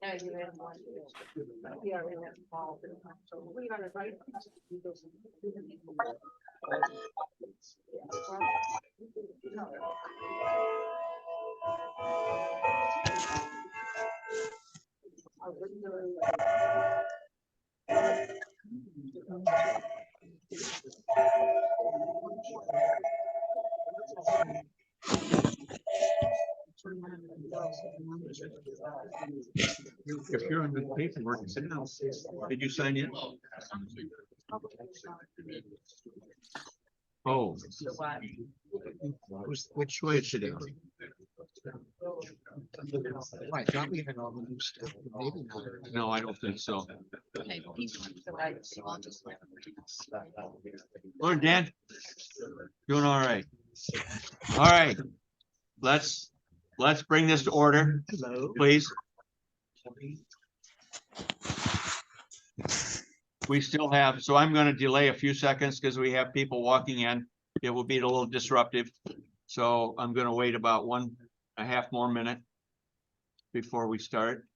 Yeah, you have one. Yeah, we have all. So we gotta write. If you're on the paperwork, sit down. Did you sign in? Oh. Which way is it down? I thought we had all the new stuff, but maybe not. No, I don't think so. Morning, Dan. Doing all right. All right. Let's bring this to order, please. We still have, so I'm going to delay a few seconds because we have people walking in. It will be a little disruptive. So I'm going to wait about 1.5 more minutes before we start.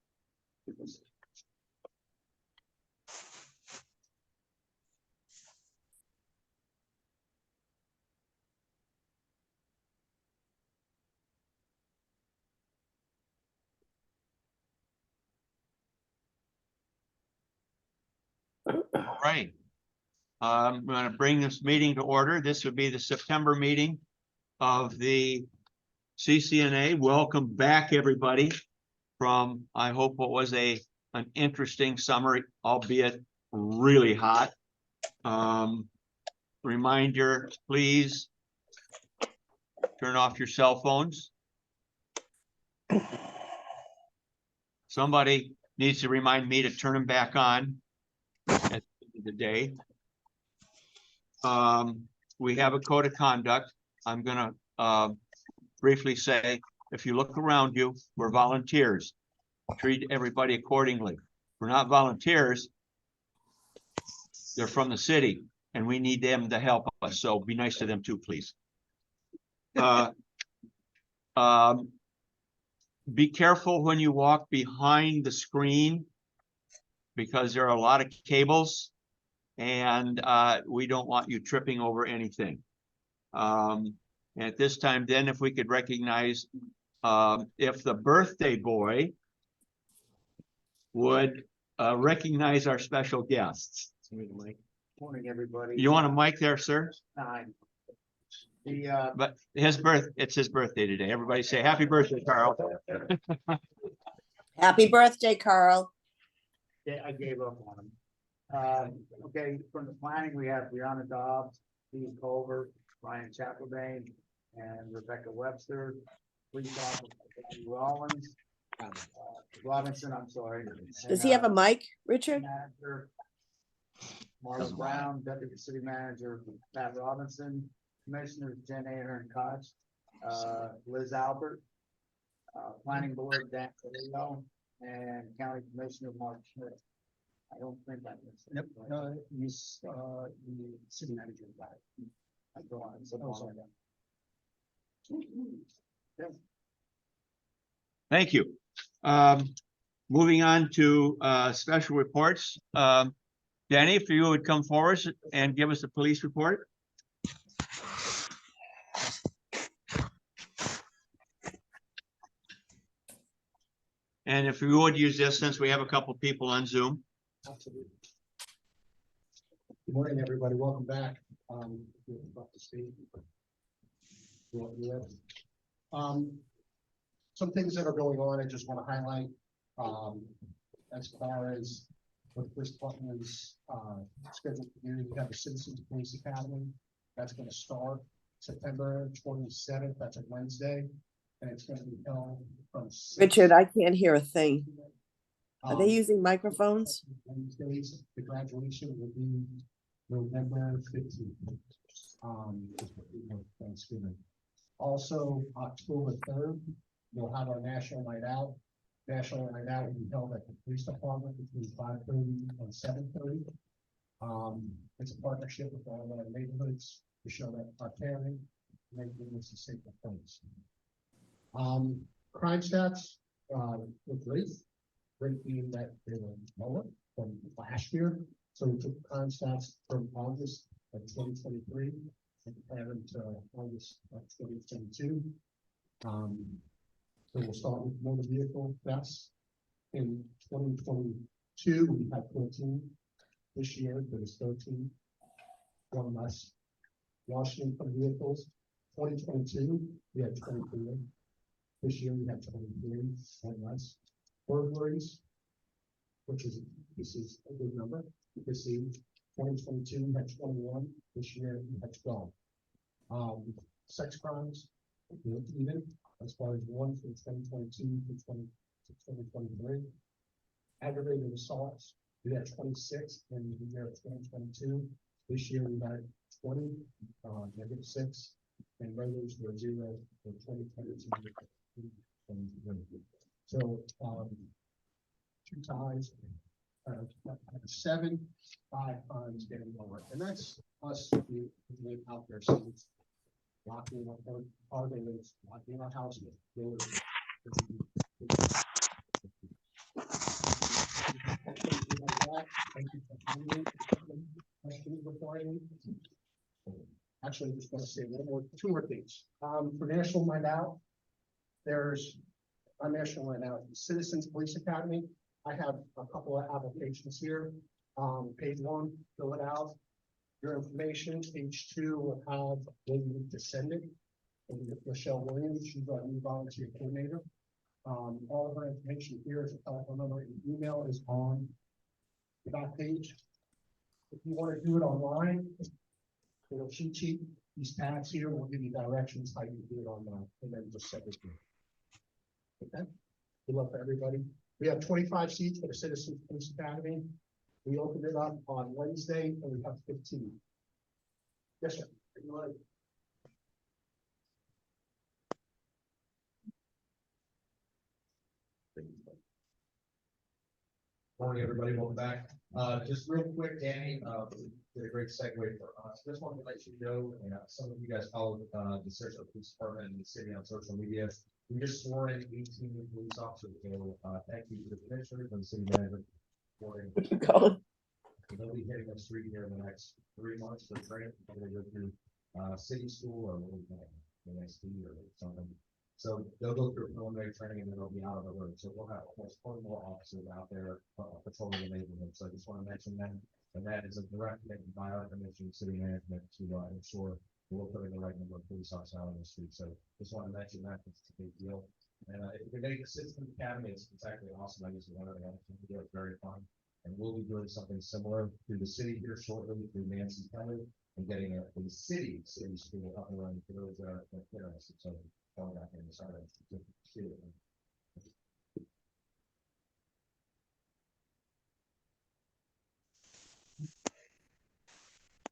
All right. I'm going to bring this meeting to order. This would be the September meeting of the CCNA. Welcome back, everybody, from I hope what was an interesting summer, albeit really hot. Reminder, please turn off your cell phones. Somebody needs to remind me to turn them back on at the end of the day. We have a code of conduct. I'm going to briefly say, if you look around you, we're volunteers. Treat everybody accordingly. If we're not volunteers, they're from the city and we need them to help us. So be nice to them too, please. Be careful when you walk behind the screen because there are a lot of cables and we don't want you tripping over anything. At this time, then, if we could recognize if the birthday boy would recognize our special guests. Morning, everybody. You want a mic there, sir? Hi. But it's his birthday today. Everybody say happy birthday, Carl. Happy birthday, Carl. Yeah, I gave up on him. Okay, from the planning, we have Brianna Dobbs, Steve Culver, Ryan Chapelbane, and Rebecca Webster. Police officer Rollins, Robinson, I'm sorry. Does he have a mic, Richard? Manager, Marlon Brown, Deputy City Manager Pat Robinson, Commissioners Jen Ahern Koch, Liz Albert, Planning Board Dan Carrillo, and County Commissioner Mark Schmidt. I don't think I missed. Nope. No, he's the city manager. I go on. So Thank you. Moving on to special reports. Danny, if you would come forward and give us a police report. And if you would use this, since we have a couple people on Zoom. absolutely. Good morning, everybody. Welcome back. Some things that are going on, I just want to highlight. As far as what Chris Putnam is scheduled to do, we have the Citizens Police Academy. That's going to start September 27th. That's a Wednesday, and it's going to be held from Richard, I can't hear a thing. Are they using microphones? Wednesdays. The graduation will be November 15th. Thanksgiving. Also, October 3rd, we'll have our National Night Out. National Night Out will be held at the police department between 5:30 and 7:30. It's a partnership with all of our neighborhoods to show that our caring making this a safer place. Crime stats, were great being that they were lower from last year. So we took crime stats from August of 2023 and compared them to August of 2022. So we'll start with motor vehicle thefts. In 2022, we had 14. This year, there was 13, one less. Washing from vehicles, 2022, we had 24. This year, we had 23, one less. Burglaries, this is a good number. You can see 2022, we had 21. This year, we had 12. Sex crimes, even as far as one from 2022 to 2023. Aggravated assaults, we had 26 in the year of 2022. This year we had 20, -6, and murders were 0 for 2022. So, 2 ties, 7, 5 times getting lower, and that's us being out there. So it's locking up our buildings, locking our houses. Thank you for coming. Questions before I leave? Actually, I'm just going to say two more things. For National Night Out, there's on National Night Out, Citizens Police Academy. I have a couple of applications here. Page 1, fill it out. Your information. Page 2 will have when you need to send it. And Michelle Williams, she's our new volunteer coordinator. All of her information here is a telephone number, and email is on the back page. If you want to do it online, it'll cheat sheet. These tabs here will give you directions how you do it online, and then just set it through. Okay. Good luck for everybody. We have 25 seats for the Citizens Police Academy. We opened it up on Wednesday, and we have 15. Yes, sir. Morning, everybody. Welcome back. Just real quick, Danny, did a great segue for us. Just wanted to let you know, and some of you guys followed the Sarasota Police Department and the city on social media. We just swore in 18 new police officers. So thank you to the commissioners and the city manager for they'll be hitting the street here in the next 3 months for training. They're going to go through city school or NSD or something. So they'll go through preliminary training and then they'll be out of the road. So we'll have almost 20 more officers out there patrolling the neighborhood. So I just want to mention that. And that is a direct commitment by our commission, city management to ensure we're putting the right number of police officers out on the street. So just want to mention that it's a big deal. And if you're getting the Citizen Academy, it's actually awesome. I used to run it. It's very fun. And we'll be doing something similar through the city here shortly through Nancy Kelly and getting a city school up and running for those that are interested. So going back in the side to see it.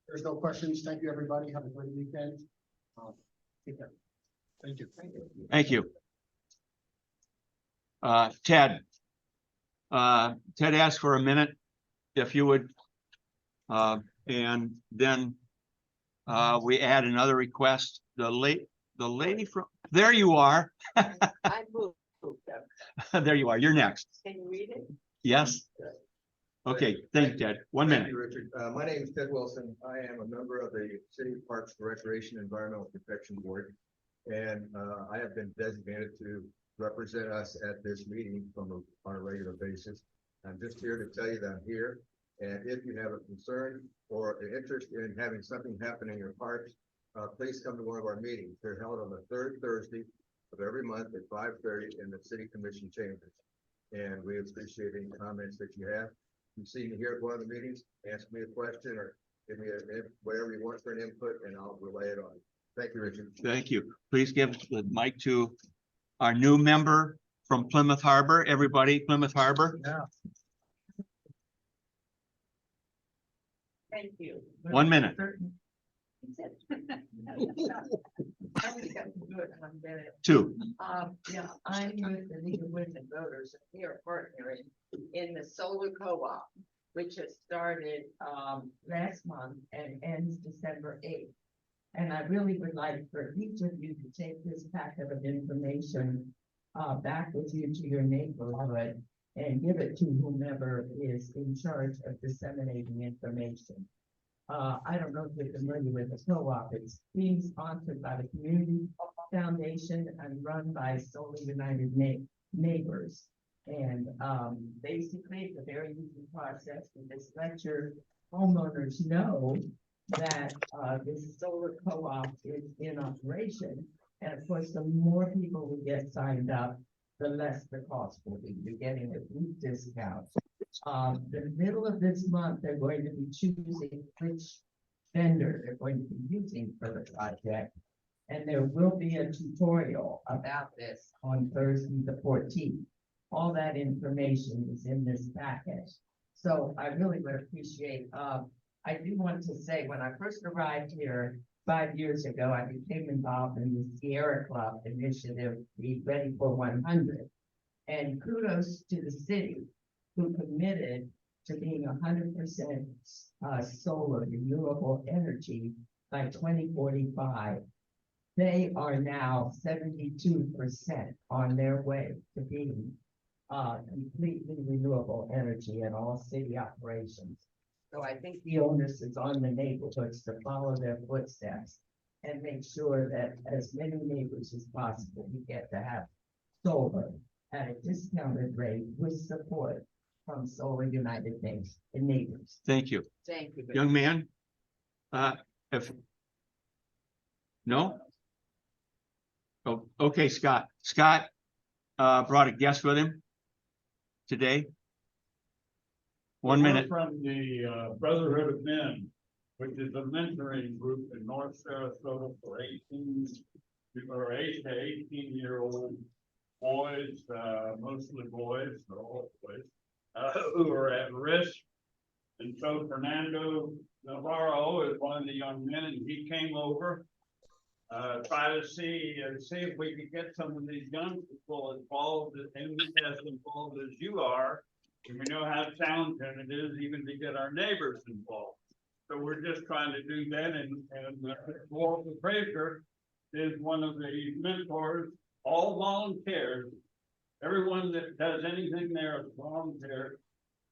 There's no questions. Thank you, everybody. Have a great weekend. Take care. Thank you. Thank you. Ted. Ted asked for a minute, if you would. And then we add another request. The lady from, there you are. I moved them. There you are. You're next. Can you read it? Yes. Okay, thank you, Ted. 1 minute. Thank you, Richard. My name is Ted Wilson. I am a member of the City Parks Recreation Environmental Protection Board. And I have been designated to represent us at this meeting on a regular basis. I'm just here to tell you that I'm here. And if you have a concern or an interest in having something happen in your parks, please come to one of our meetings. They're held on the 3rd Thursday of every month at 5:30 in the City Commission chambers. And we appreciate any comments that you have. You see me here at one of the meetings, ask me a question or give me whatever you want for an input and I'll relay it on. Thank you, Richard. Thank you. Please give the mic to our new member from Plymouth Harbor. Everybody, Plymouth Harbor. Yeah. Thank you. 1 minute. I think I'm good. I'm better. 2. Yeah, I'm with the League of Women Voters here partnering in the solar co-op, which has started last month and ends December 8th. And I really would like for each of you to take this packet of information back with you to your neighborhood and give it to whomever is in charge of disseminating information. I don't know if you're familiar with the co-op. It's being sponsored by the Community Foundation and run by Solar United Neighbors. And basically, it's a very easy process. We just let your homeowners know that this solar co-op is in operation. And of course, the more people we get signed up, the less the cost will be. You're getting a deep discount. The middle of this month, they're going to be choosing which vendor they're going to be using for the project. And there will be a tutorial about this on Thursday, the 14th. All that information is in this package. So I really would appreciate, I do want to say, when I first arrived here 5 years ago, I became involved in the Sierra Club initiative, Be Ready for 100. And kudos to the city who committed to being 100% solar renewable energy by 2045. They are now 72% on their way to being completely renewable energy in all city operations. So I think the onus is on the neighborhoods to follow their footsteps and make sure that as many neighbors as possible, we get to have solar at a discounted rate with support from Solar United Neighbors. Thank you. Thank you. Young man, if, no? Oh, okay, Scott. Scott, brought a guest with him today. 1 minute. From the Brotherhood of Men, which is a mentoring group in North Sarasota for 18 or 8 to 18-year-old boys, mostly boys, but all boys, who are at risk. And so Fernando Navarro is one of the young men, and he came over, try to see if we could get some of these young people involved, and as involved as you are. And we know how challenging it is even to get our neighbors involved. So we're just trying to do that, and Walter Fraser is one of the mentors, all volunteers. Everyone that does anything there is volunteer.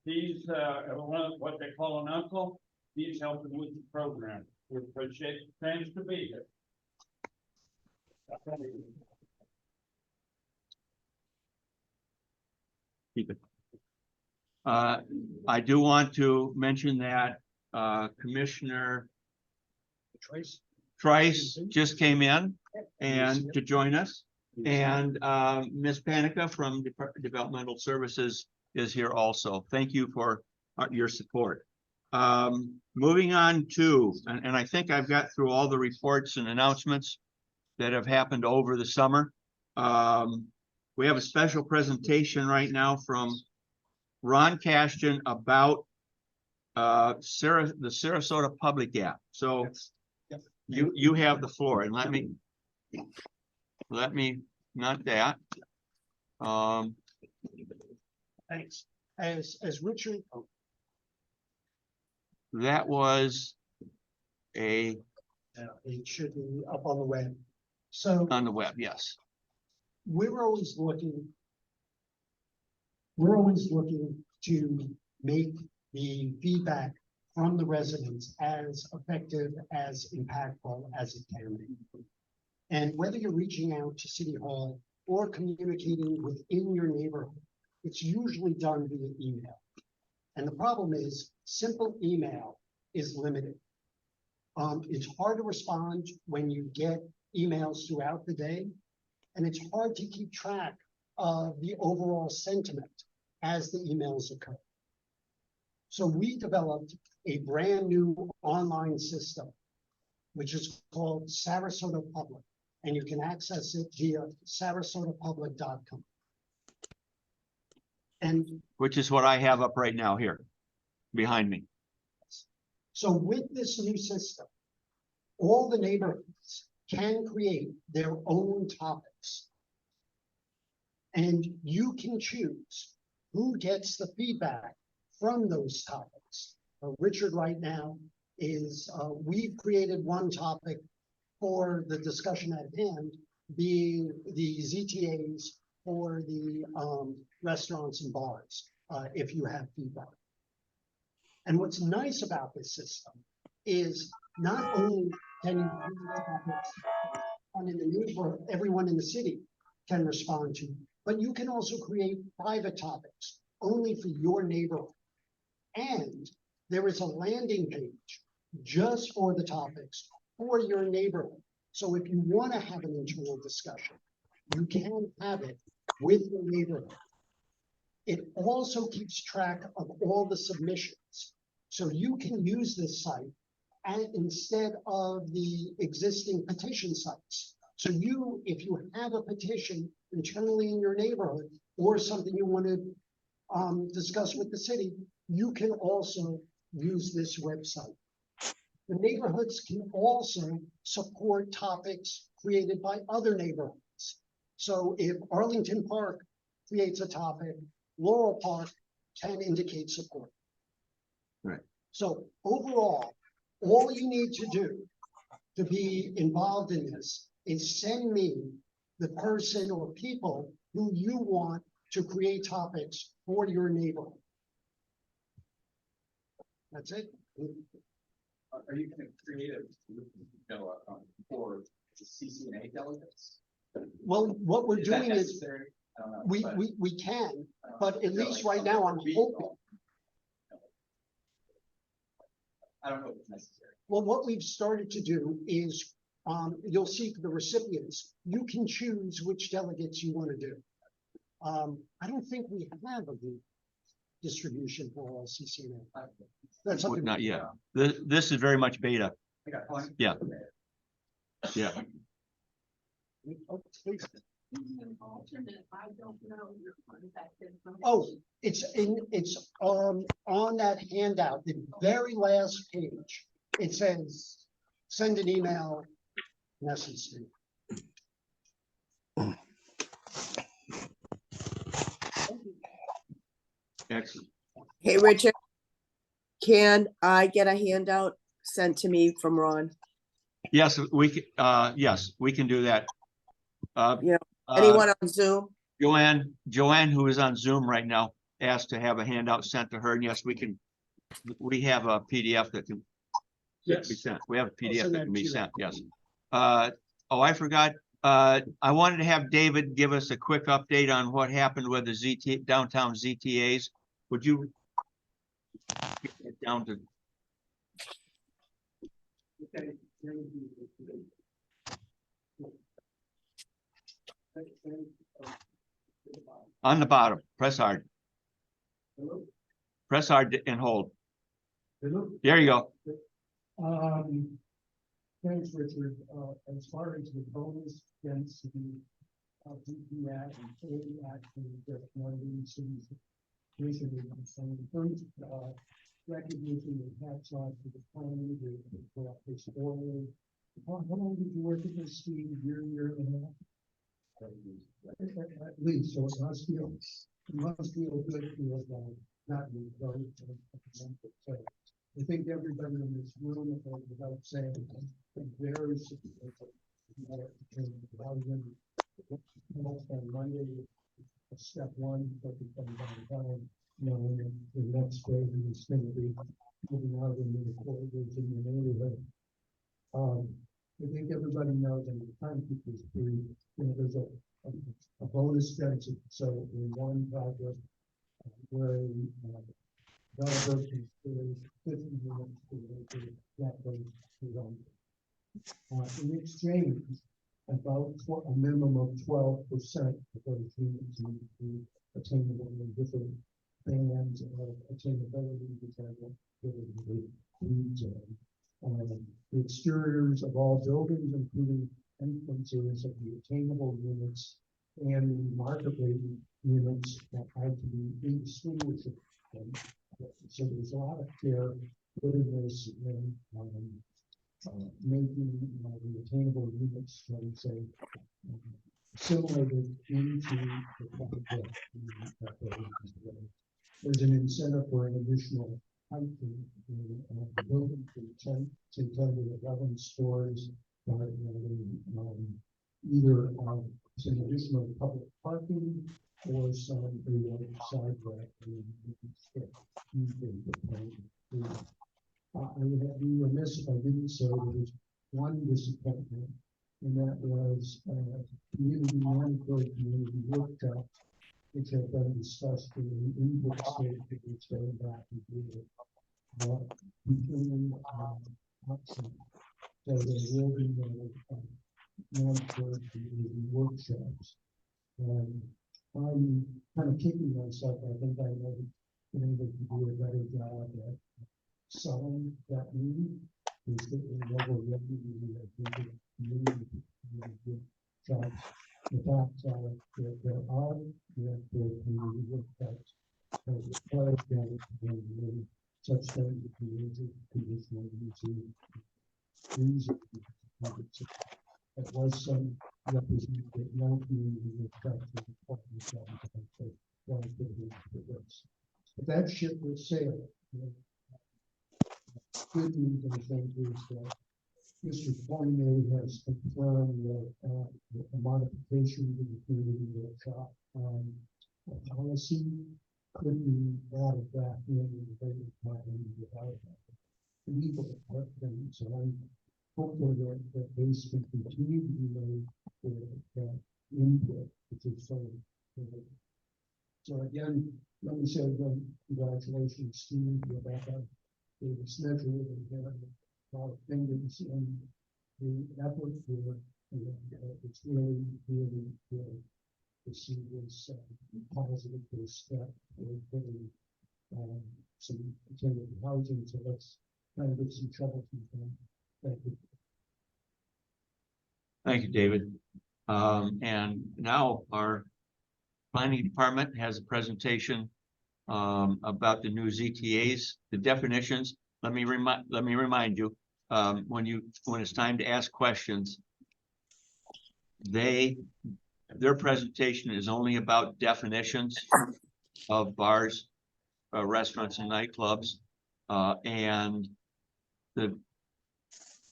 He's what they call an uncle. He's helping with the program. We appreciate the chance to be here. Keep it. I do want to mention that Commissioner Trice just came in and to join us, and Ms. Panica from Developmental Services is here also. Thank you for your support. Moving on to, and I think I've got through all the reports and announcements that have happened over the summer. We have a special presentation right now from Ron Cashton about the Sarasota Public App. So you have the floor, and let me not that. Thanks. As Richard, That was it should be up on the web. So on the web, yes. we're always looking to make the feedback from the residents as effective, as impactful as it can be. And whether you're reaching out to City Hall or communicating within your neighborhood, it's usually done via email. And the problem is simple email is limited. It's hard to respond when you get emails throughout the day, and it's hard to keep track of the overall sentiment as the emails occur. So we developed a brand new online system, which is called Sarasota Public, and you can access it via sarasotapublic.com. And Which is what I have up right now here behind me. so with this new system, all the neighborhoods can create their own topics. And you can choose who gets the feedback from those topics. Richard right now is, we've created one topic for the discussion at hand being the ZTAs for the restaurants and bars, if you have feedback. And what's nice about this system is not only can you create topics and in the neighborhood, everyone in the city can respond to, but you can also create private topics only for your neighborhood. And there is a landing page just for the topics for your neighborhood. So if you want to have an internal discussion, you can have it with your neighborhood. It also keeps track of all the submissions. So you can use this site and instead of the existing petition sites. So you, if you have a petition internally in your neighborhood or something you want to discuss with the city, you can also use this website. The neighborhoods can also support topics created by other neighborhoods. So if Arlington Park creates a topic, Laurel Park can indicate support. Right. So overall, all you need to do to be involved in this is send me the person or people who you want to create topics for your neighborhood. That's it. Are you going to create for the CCNA delegates? Well, what we're Is that doing is necessary? I don't know, we can, but but at least right now I'm hoping. I don't know if it's necessary. Well, what we've started to do is, you'll see for the recipients, you can choose which delegates you want to do. I don't think we have a group distribution for all CCNA. That's something. Not yet. This is very much beta. I got one. Yeah. Yeah. Oh, please. An alternate, I don't know your contact information. Oh, it's on that handout, the very last page. It says, send an email necessary. Excellent. Hey, Richard, can I get a handout sent to me from Ron? Yes, yes, we can do that. Yeah. Anyone on Zoom? Joanne, who is on Zoom right now, asked to have a handout sent to her, and yes, we have a PDF that can be sent. We have a PDF that can be sent, yes. Oh, I forgot, I wanted to have David give us a quick update on what happened with the downtown ZTAs. Would you get it down to? On the bottom, press hard. Press hard and hold. There you go. Thanks, Richard. As far as the bonus density of DP Act and A Act, just one of these cities, recently, so in terms of recognition of hats off to the planning, the this forward. How long did you work at this Steve? Year and a half? At least, so it must feel good to have not been very. So I think everybody in this room, without saying, very supportive. On Monday, step one, but become downtown, and the next day is going to be moving out into the corridors in the neighborhood. I think everybody knows, and the timekeeper's free, there's a bonus density. So in one project, where developer can spend 50 minutes to that bonus in exchange, about a minimum of 12% of those units need to be attainable in different bands of attainability, the exteriors of all buildings, including entrances of the attainable units and the market rate units that have to be indistinguishable. So there's a lot of care putting this in making the attainable units, shall we say, assimilated into the project. There's an incentive for an additional height in the building from 10 to 11 stories by either some additional public parking or some sidewalk. I would have been remiss if I didn't say there was one disappointment, and that was community mandatory community workshop, which have been discussed in the input stage, which going back and do it. But became option. So there will be mandatory community workshops. And I'm kind of kicking myself. I think I know been able to do a better job at selling that meeting. Is that we never really have community workshops. The facts are that there are mandatory community workshops. Such things as the conditional using there was some representative non community workshops. But that ship was sailed. Good news, I think, is that Mr. Fournier has confirmed that a modification to the community workshop policy could be added back in the department without legal department. So I'm hopeful that these can continue to be made for input, which is so. So again, let me say again, congratulations, Steve, Rebecca, David Smith, and a lot of fingers in the effort here. It's really, really good to see this positive step for putting some attendant housing. So let's try to get some trouble from them. Thank you. Thank you, David. And now our planning department has a presentation about the new ZTAs, the definitions. Let me remind you, when it's time to ask questions, their presentation is only about definitions of bars, restaurants, and nightclubs, and the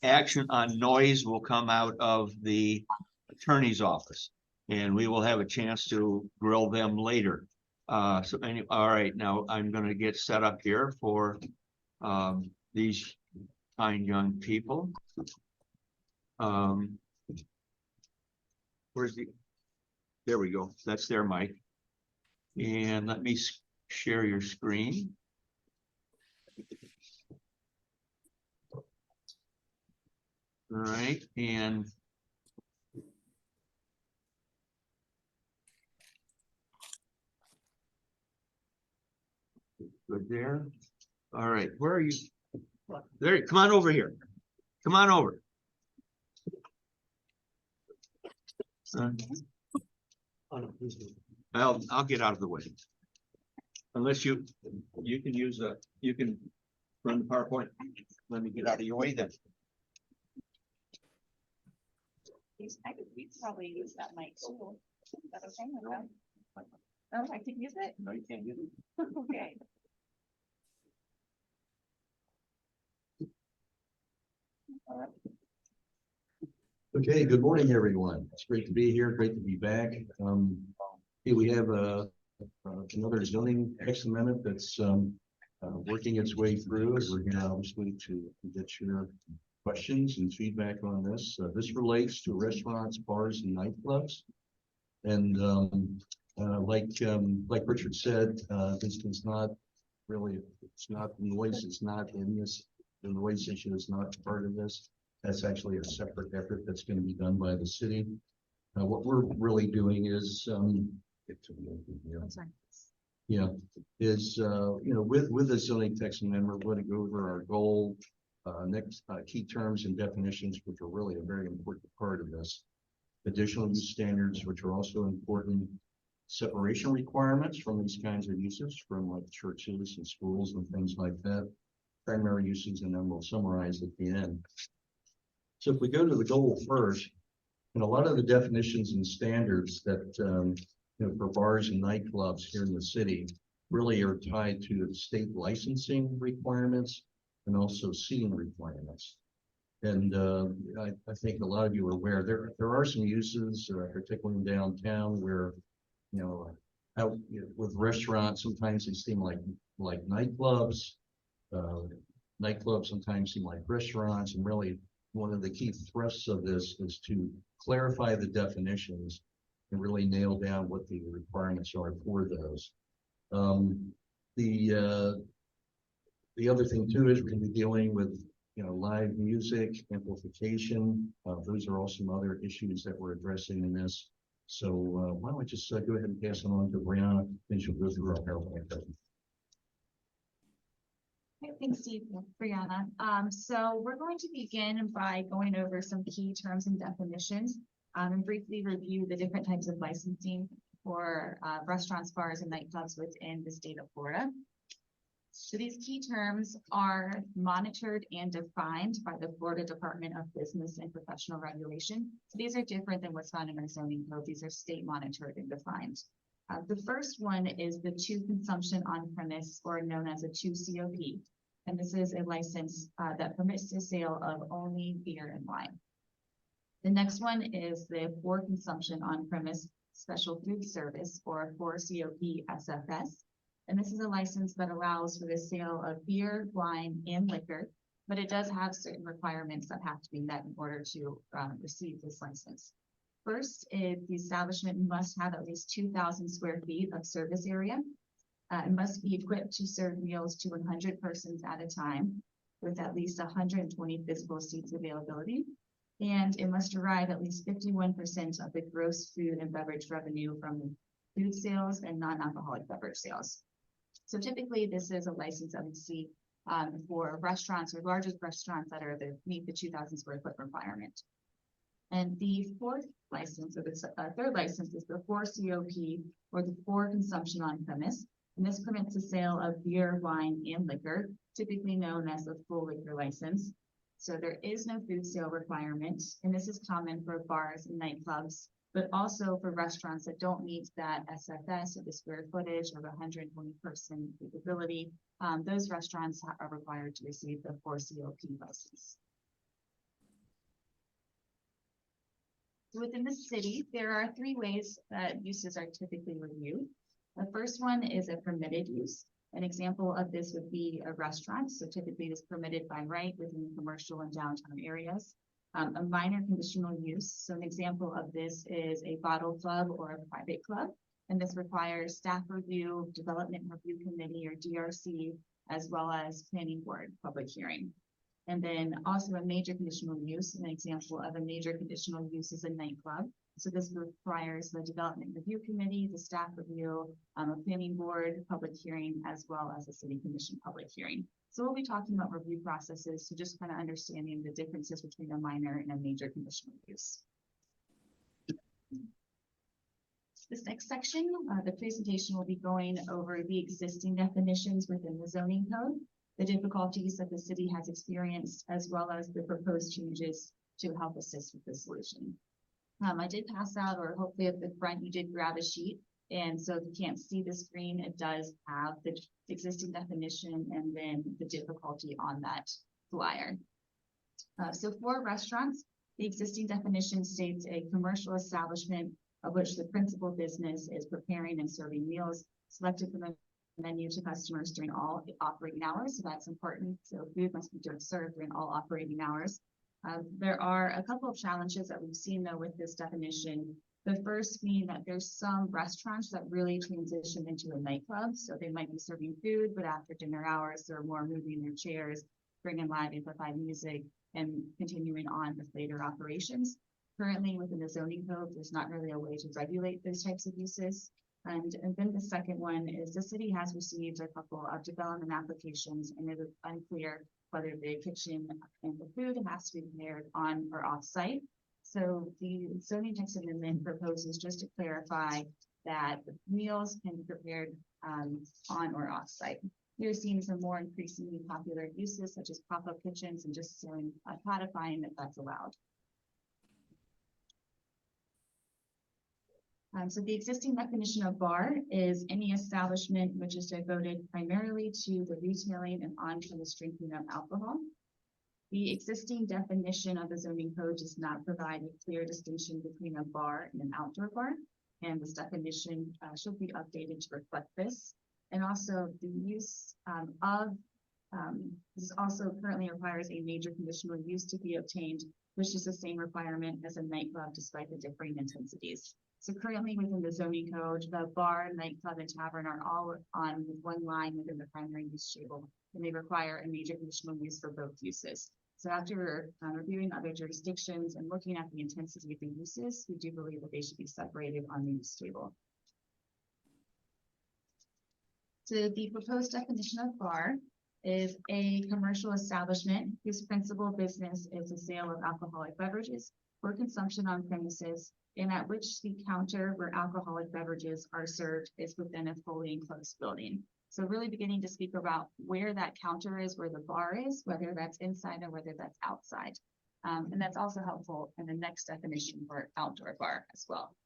action on noise will come out of the attorney's office, and we will have a chance to grill them later. All right, now I'm going to get set up here for these fine young people. There we go. That's their mic. And let me share your screen. All right, and good there. All right, where are you? There, come on over here. Come on over. I'll get out of the way. Unless you can use you can run the PowerPoint. Let me get out of your way then. We probably use that mic too. Is that okay? Oh, I can use it? No, you can't use it. Okay. Okay, good morning, everyone. It's great to be here. Great to be back. Here we have another zoning text amendment that's working its way through. We're here obviously to get your questions and feedback on this. This relates to restaurants, bars, and nightclubs. And like Richard said, this is not really, it's not noise. It's not in this. The noise issue is not part of this. That's actually a separate effort that's going to be done by the city. What we're really doing is, with the zoning text amendment, we're going to go over our goal, next key terms and definitions, which are really a very important part of this. Additional use standards, which are also important. Separation requirements from these kinds of uses, from like churches and schools and things like that. Primary uses, and then we'll summarize at the end. So if we go to the goal first, and a lot of the definitions and standards that for bars and nightclubs here in the city really are tied to the state licensing requirements and also seating requirements. And I think a lot of you are aware, there are some uses, particularly in downtown where, you know, out with restaurants, sometimes they seem like nightclubs. Nightclubs sometimes seem like restaurants, and really one of the key thrusts of this is to clarify the definitions and really nail down what the requirements are for those. The other thing too is we're gonna be dealing with, you know, live music, amplification. Those are all some other issues that we're addressing in this. So why don't we just go ahead and pass it on to Brianna, and she'll go through our PowerPoint. Okay, thanks, Steve. Brianna. So we're going to begin by going over some key terms and definitions, and briefly review the different types of licensing for restaurants, bars, and nightclubs within the state of Florida. So these key terms are monitored and defined by the Florida Department of Business and Professional Regulation. So these are different than what's found in our zoning code. These are state monitored and defined. The first one is the to consumption on premise, or known as a 2 COP. And this is a license that permits the sale of only beer and wine. The next one is the for consumption on premise special food service, or 4 COP SFS. And this is a license that allows for the sale of beer, wine, and liquor, but it does have certain requirements that have to be met in order to receive this license. First, the establishment must have at least 2,000 square feet of service area. It must be equipped to serve meals to 100 persons at a time, with at least 120 physical seats availability. And it must derive at least 51% of the gross food and beverage revenue from food sales and non-alcoholic beverage sales. So typically, this is a license that we see for restaurants or largest restaurants that are meet the 2,000 square foot requirement. And the fourth license, or the third license, is the 4 COP, or the for consumption on premise. And this permits the sale of beer, wine, and liquor, typically known as the full liquor license. So there is no food sale requirement, and this is common for bars and nightclubs, but also for restaurants that don't meet that SFS, or the square footage, or the 120 person capability. Those restaurants are required to receive the 4 COP license. Within the city, there are 3 ways that uses are typically reviewed. The first one is a permitted use. An example of this would be a restaurant. So typically it is permitted by right within commercial and downtown areas. A minor conditional use. So an example of this is a bottle club or a private club. And this requires staff review, development review committee, or DRC, as well as planning board public hearing. And then also a major conditional use. An example of a major conditional use is a nightclub. So this requires the development review committee, the staff review, a planning board public hearing, as well as a city commission public hearing. So we'll be talking about review processes, so just kind of understanding the differences between a minor and a major conditional use. This next section, the presentation will be going over the existing definitions within the zoning code, the difficulties that the city has experienced, as well as the proposed changes to help assist with the solution. I did pass out, or hopefully at the front, you did grab a sheet. And so if you can't see the screen, it does have the existing definition and then the difficulty on that flyer. So for restaurants, the existing definition states a commercial establishment of which the principal business is preparing and serving meals selected from the menu to customers during all operating hours. So that's important. So food must be served during all operating hours. There are a couple of challenges that we've seen though with this definition. The first being that there's some restaurants that really transition into a nightclub. So they might be serving food, but after dinner hours, they're more moving their chairs, bringing live amplified music, and continuing on with later operations. Currently within the zoning code, there's not really a way to regulate those types of uses. And then the second one is the city has received a couple of development applications, and it is unclear whether the kitchen and the food has to be prepared on or off site. So the zoning text amendment proposes just to clarify that the meals can be prepared on or off site. We're seeing some more increasingly popular uses such as pop-up kitchens and just codifying that that's allowed. So the existing definition of bar is any establishment which is devoted primarily to the retailing and on-premise drinking of alcohol. The existing definition of the zoning code does not provide a clear distinction between a bar and an outdoor bar. And this definition should be updated to reflect this. And also the use this also currently requires a major conditional use to be obtained, which is the same requirement as a nightclub despite the differing intensities. So currently within the zoning code, the bar, nightclub, and tavern are all on one line within the primary use table, and they require a major conditional use for both uses. So after reviewing other jurisdictions and looking at the intensity of the uses, we do believe that they should be separated on the use table. So the proposed definition of bar is a commercial establishment whose principal business is the sale of alcoholic beverages for consumption on premises, and at which the counter where alcoholic beverages are served is within a fully enclosed building. So really beginning to speak about where that counter is, where the bar is, whether that's inside or whether that's outside. And that's also helpful in the next definition for outdoor bar as well.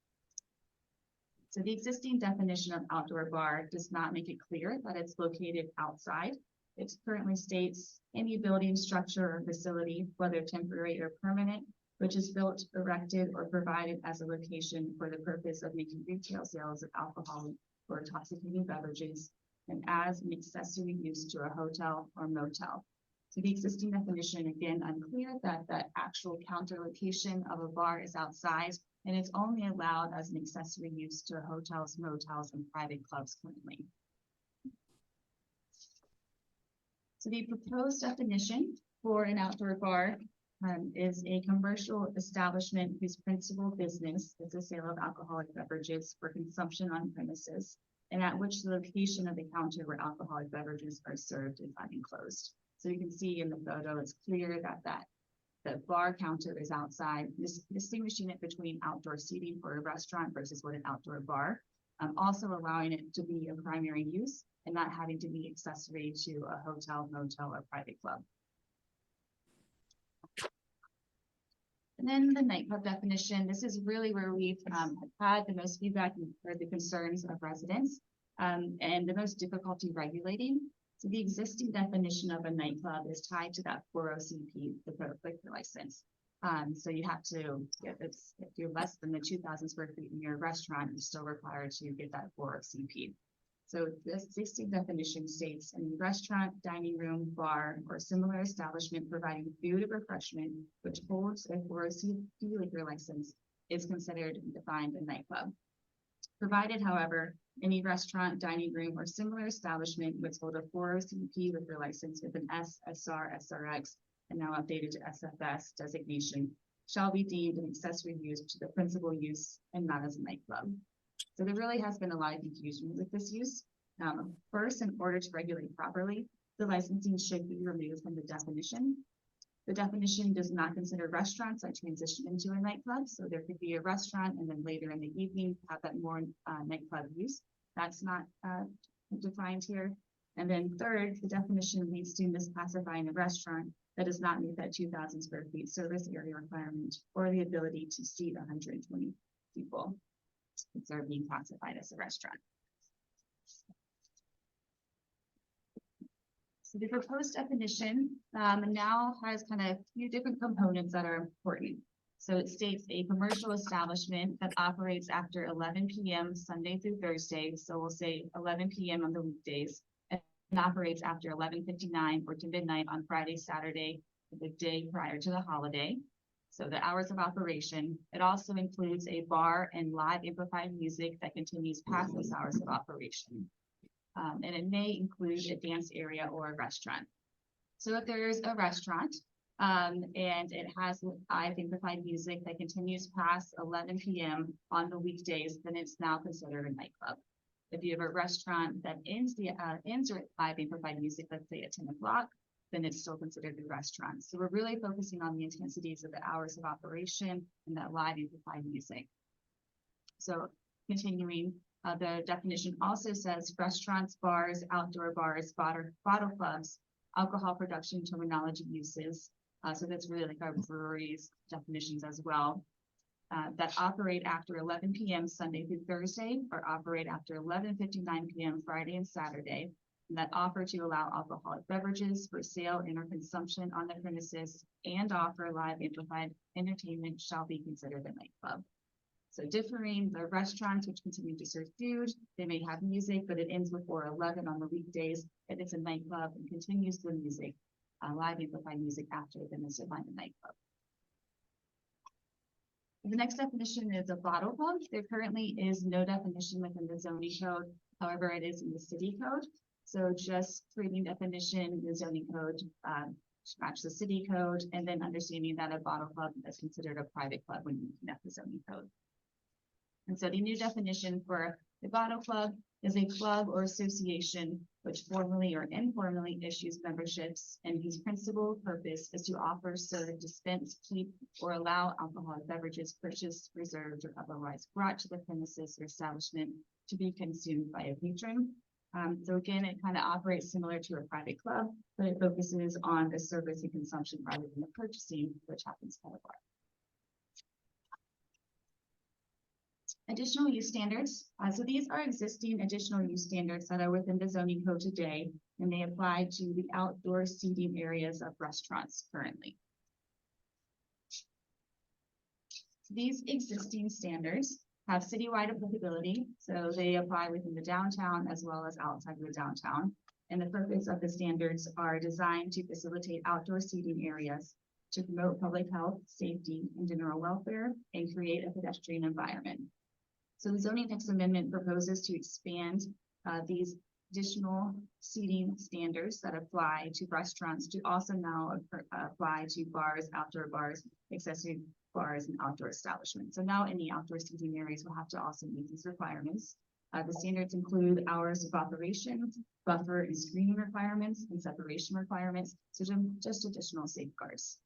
So the existing definition of outdoor bar does not make it clear that it's located outside. It currently states any building, structure, or facility, whether temporary or permanent, which is built, erected, or provided as a location for the purpose of making retail sales of alcohol or intoxicating beverages, and as an accessory use to a hotel or motel. So the existing definition, again, unclear that that actual counter location of a bar is outside, and it's only allowed as an accessory use to hotels, motels, and private clubs currently. So the proposed definition for an outdoor bar is a commercial establishment whose principal business is the sale of alcoholic beverages for consumption on premises, and at which the location of the counter where alcoholic beverages are served is unenclosed. So you can see in the photo, it's clear that the bar counter is outside, distinguishing it between outdoor seating for a restaurant versus what an outdoor bar, also allowing it to be a primary use and not having to be accessory to a hotel, motel, or private club. And then the nightclub definition, this is really where we've had the most feedback and heard the concerns of residents and the most difficulty regulating. So the existing definition of a nightclub is tied to that 40CP, the liquor license. So you have to, if you're less than the 2,000 square feet in your restaurant, you're still required to get that 40CP. So this existing definition states any restaurant, dining room, bar, or similar establishment providing food or refreshment which holds a 40CP liquor license is considered and defined a nightclub. Provided, however, any restaurant, dining room, or similar establishment which hold a 40CP liquor license with an S, SR, SRX, and now updated to SFS designation shall be deemed an accessory use to the principal use and not as a nightclub. So there really has been a lot of confusion with this use. First, in order to regulate properly, the licensing should be removed from the definition. The definition does not consider restaurants that transition into a nightclub. So there could be a restaurant and then later in the evening have that more nightclub use. That's not defined here. And then third, the definition leads to misclassifying a restaurant that does not meet that 2,000 square feet service area requirement or the ability to seat 120 people. They're being classified as a restaurant. So the proposed definition now has kind of a few different components that are important. So it states a commercial establishment that operates after 11 p.m. Sunday through Thursday. So we'll say 11 p.m. on the weekdays and operates after 11:59 or to midnight on Friday, Saturday, the day prior to the holiday. So the hours of operation. It also includes a bar and live amplified music that continues past those hours of operation. And it may include a dance area or a restaurant. So if there's a restaurant and it has live amplified music that continues past 11 p.m. on the weekdays, then it's now considered a nightclub. If you have a restaurant that ends with live amplified music, let's say at 10 o'clock, then it's still considered a restaurant. So we're really focusing on the intensities of the hours of operation and that live amplified music. So continuing, the definition also says restaurants, bars, outdoor bars, bottle clubs, alcohol production terminology uses. So that's really like our breweries definitions as well. That operate after 11 p.m. Sunday through Thursday or operate after 11:59 p.m. Friday and Saturday. that offer to allow alcoholic beverages for sale and or consumption on the premises and offer live amplified entertainment shall be considered a nightclub. So differing the restaurants which continue to serve food, they may have music, but it ends before 11 on the weekdays. If it's a nightclub and continues the music, live amplified music after, then it's defined a nightclub. The next definition is a bottle club. There currently is no definition within the zoning code. However, it is in the city code. So just creating definition in the zoning code to match the city code, and then understanding that a bottle club is considered a private club when looking at the zoning code. And so the new definition for the bottle club is a club or association which formally or informally issues memberships and whose principal purpose is to offer, serve, dispense, keep, or allow alcoholic beverages purchased, reserved, or otherwise brought to the premises or establishment to be consumed by a patron. So again, it kind of operates similar to a private club, but it focuses on the service and consumption rather than the purchasing, which happens at a bar. Additional use standards. So these are existing additional use standards that are within the zoning code today, and they apply to the outdoor seating areas of restaurants currently. These existing standards have citywide applicability, so they apply within the downtown as well as outside of the downtown. And the purpose of the standards are designed to facilitate outdoor seating areas to promote public health, safety, and general welfare, and create a pedestrian environment. So the zoning text amendment proposes to expand these additional seating standards that apply to restaurants to also now apply to bars, outdoor bars, accessory bars, and outdoor establishments. So now any outdoor seating areas will have to also meet these requirements. The standards include hours of operation, buffer and screening requirements, and separation requirements, so just additional safeguards.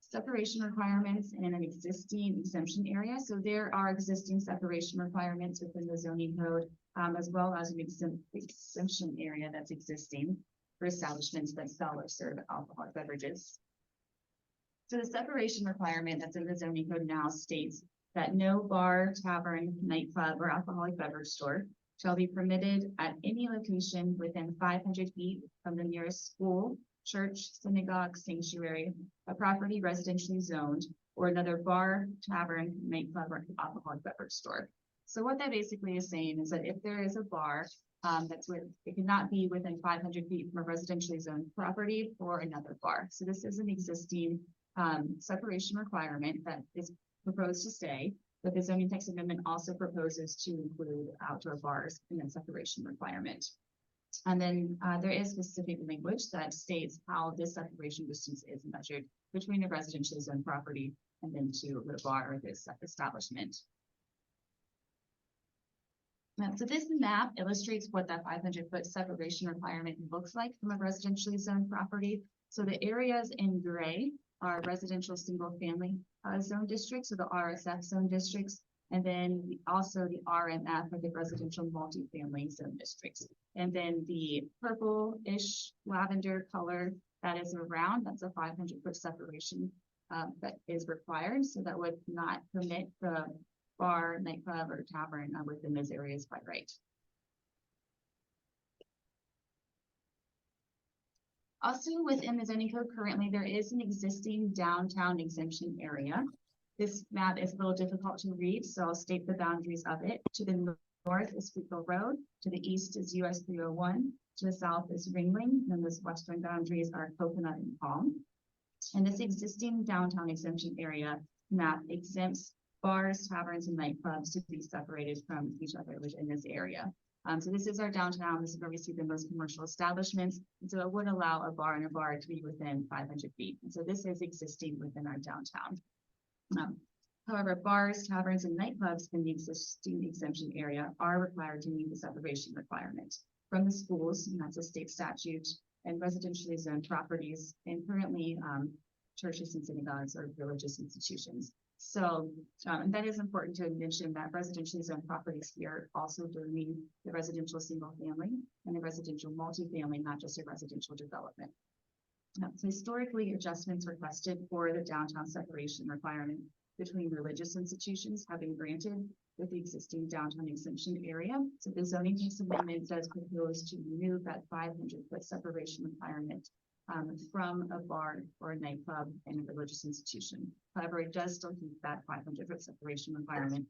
Separation requirements in an existing exemption area. So there are existing separation requirements within the zoning code, as well as an exemption area that's existing for establishments that sell or serve alcoholic beverages. So the separation requirement that's in the zoning code now states that no bar, tavern, nightclub, or alcoholic beverage store shall be permitted at any location within 500 feet from the nearest school, church, synagogue, sanctuary, a property residentially zoned, or another bar, tavern, nightclub, or alcoholic beverage store. So what that basically is saying is that if there is a bar it cannot be within 500 feet from a residentially zoned property or another bar. So this is an existing separation requirement that is proposed to stay, but the zoning text amendment also proposes to include outdoor bars in that separation requirement. And then there is specific language that states how this separation distance is measured between a residential zone property and then to the bar or this establishment. So this map illustrates what that 500-foot separation requirement looks like from a residentially zoned property. So the areas in gray are residential single family zone districts, so the RSF zone districts. And then also the RMF, or the residential multifamily zone districts. And then the purple-ish lavender color that is around, that's a 500-foot separation that is required. So that would not permit the bar, nightclub, or tavern within those areas by right. Also within the zoning code currently, there is an existing downtown exemption area. This map is a little difficult to read, so I'll state the boundaries of it. To the north is Schuylkill Road, to the east is US 301, to the south is Ringling, and those western boundaries are Coconut and Palm. And this existing downtown exemption area map exempts bars, taverns, and nightclubs to be separated from each other within this area. So this is our downtown. This is where we see the most commercial establishments. And so it would allow a bar and a bar to be within 500 feet. And so this is existing within our downtown. However, bars, taverns, and nightclubs in the existing exemption area are required to meet the separation requirement from the schools, and that's a state statute, and residentially zoned properties, and currently churches and synagogues or religious institutions. So and that is important to mention that residentially zoned properties here also do mean the residential single family and the residential multifamily, not just a residential development. So historically, adjustments requested for the downtown separation requirement between religious institutions have been granted with the existing downtown exemption area. So the zoning text amendment does propose to remove that 500-foot separation requirement from a bar or a nightclub and a religious institution. However, it does still keep that 500-foot separation requirement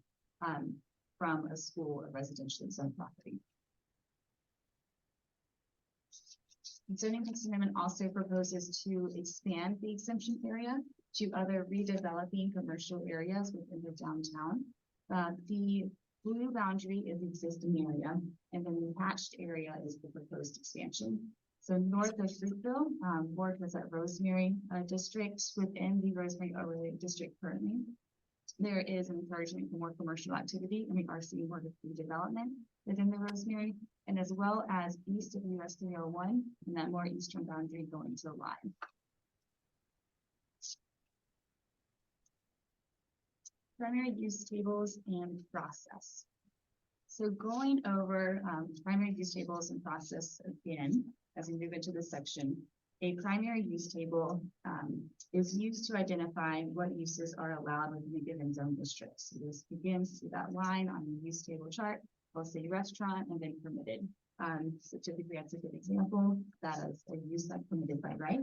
from a school or residential zone property. The zoning text amendment also proposes to expand the exemption area to other redeveloping commercial areas within the downtown. The blue boundary is the existing area, and then the hatched area is the proposed expansion. So north of Fruitville, Ward was at Rosemary district within the Rosemary overlay district currently. There is an encouragement for more commercial activity, and we are seeing more redevelopment within the Rosemary, and as well as east of US 301, and that more eastern boundary going to the line. Primary use tables and process. So going over primary use tables and process again, as we move into this section, a primary use table is used to identify what uses are allowed within a given zone district. So this begins with that line on the use table chart. We'll say restaurant and then permitted. So typically that's a good example. That is a use that's permitted by right.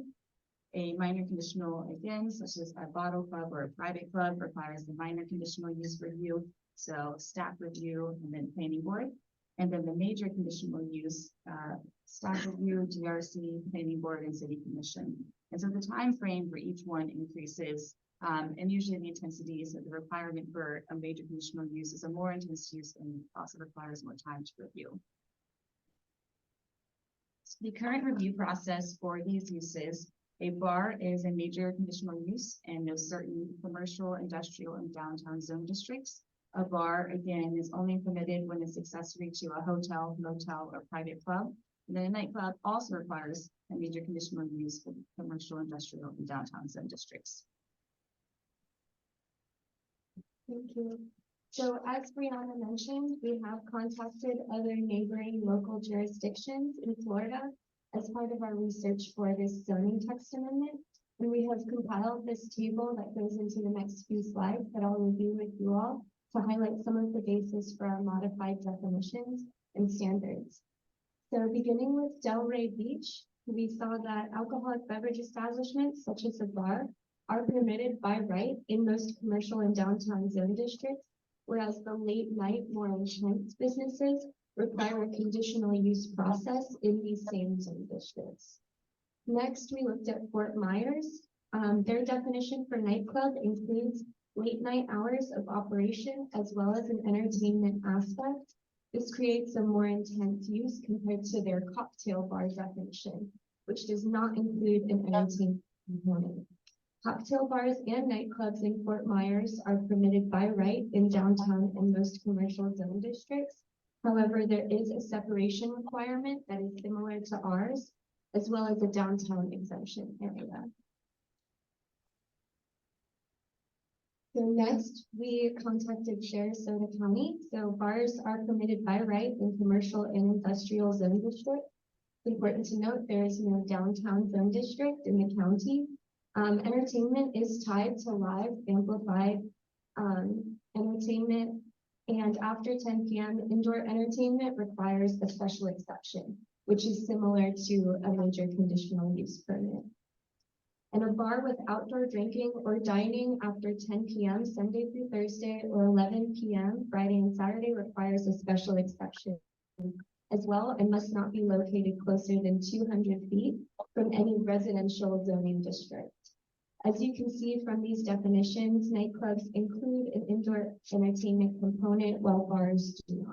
A minor conditional, again, such as a bottle club or a private club, requires the minor conditional use review. So staff review and then planning board. And then the major conditional use, staff review, GRC, planning board, and city commission. And so the time frame for each one increases, and usually the intensity is that the requirement for a major conditional use is a more intense use and also requires more time to review. The current review process for these uses, a bar is a major conditional use and no certain commercial, industrial, and downtown zone districts. A bar, again, is only permitted when it's accessory to a hotel, motel, or private club. And then a nightclub also requires a major conditional use for commercial, industrial, and downtown zone districts. Thank you. So as Brianna mentioned, we have contacted other neighboring local jurisdictions in Florida as part of our research for this zoning text amendment. And we have compiled this table that goes into the next few slides that I'll review with you all to highlight some of the basis for our modified definitions and standards. So beginning with Delray Beach, we saw that alcoholic beverage establishments such as a bar are permitted by right in most commercial and downtown zone districts, whereas the late night, more intense businesses require a conditional use process in these same zone districts. Next, we looked at Fort Myers. Their definition for nightclub includes late night hours of operation as well as an entertainment aspect. This creates a more intense use compared to their cocktail bar definition, which does not include an entertainment component. Cocktail bars and nightclubs in Fort Myers are permitted by right in downtown and most commercial zone districts. However, there is a separation requirement that is similar to ours, as well as a downtown exemption area. So next, we contacted Sarasota County. So bars are permitted by right in commercial and industrial zone districts. It's important to note there is no downtown zone district in the county. Entertainment is tied to live amplified entertainment, and after 10 p.m. indoor entertainment requires a special exception, which is similar to a major conditional use permit. And a bar with outdoor drinking or dining after 10 p.m. Sunday through Thursday or 11 p.m. Friday and Saturday requires a special exception as well and must not be located closer than 200 feet from any residential zoning district. As you can see from these definitions, nightclubs include an indoor entertainment component while bars do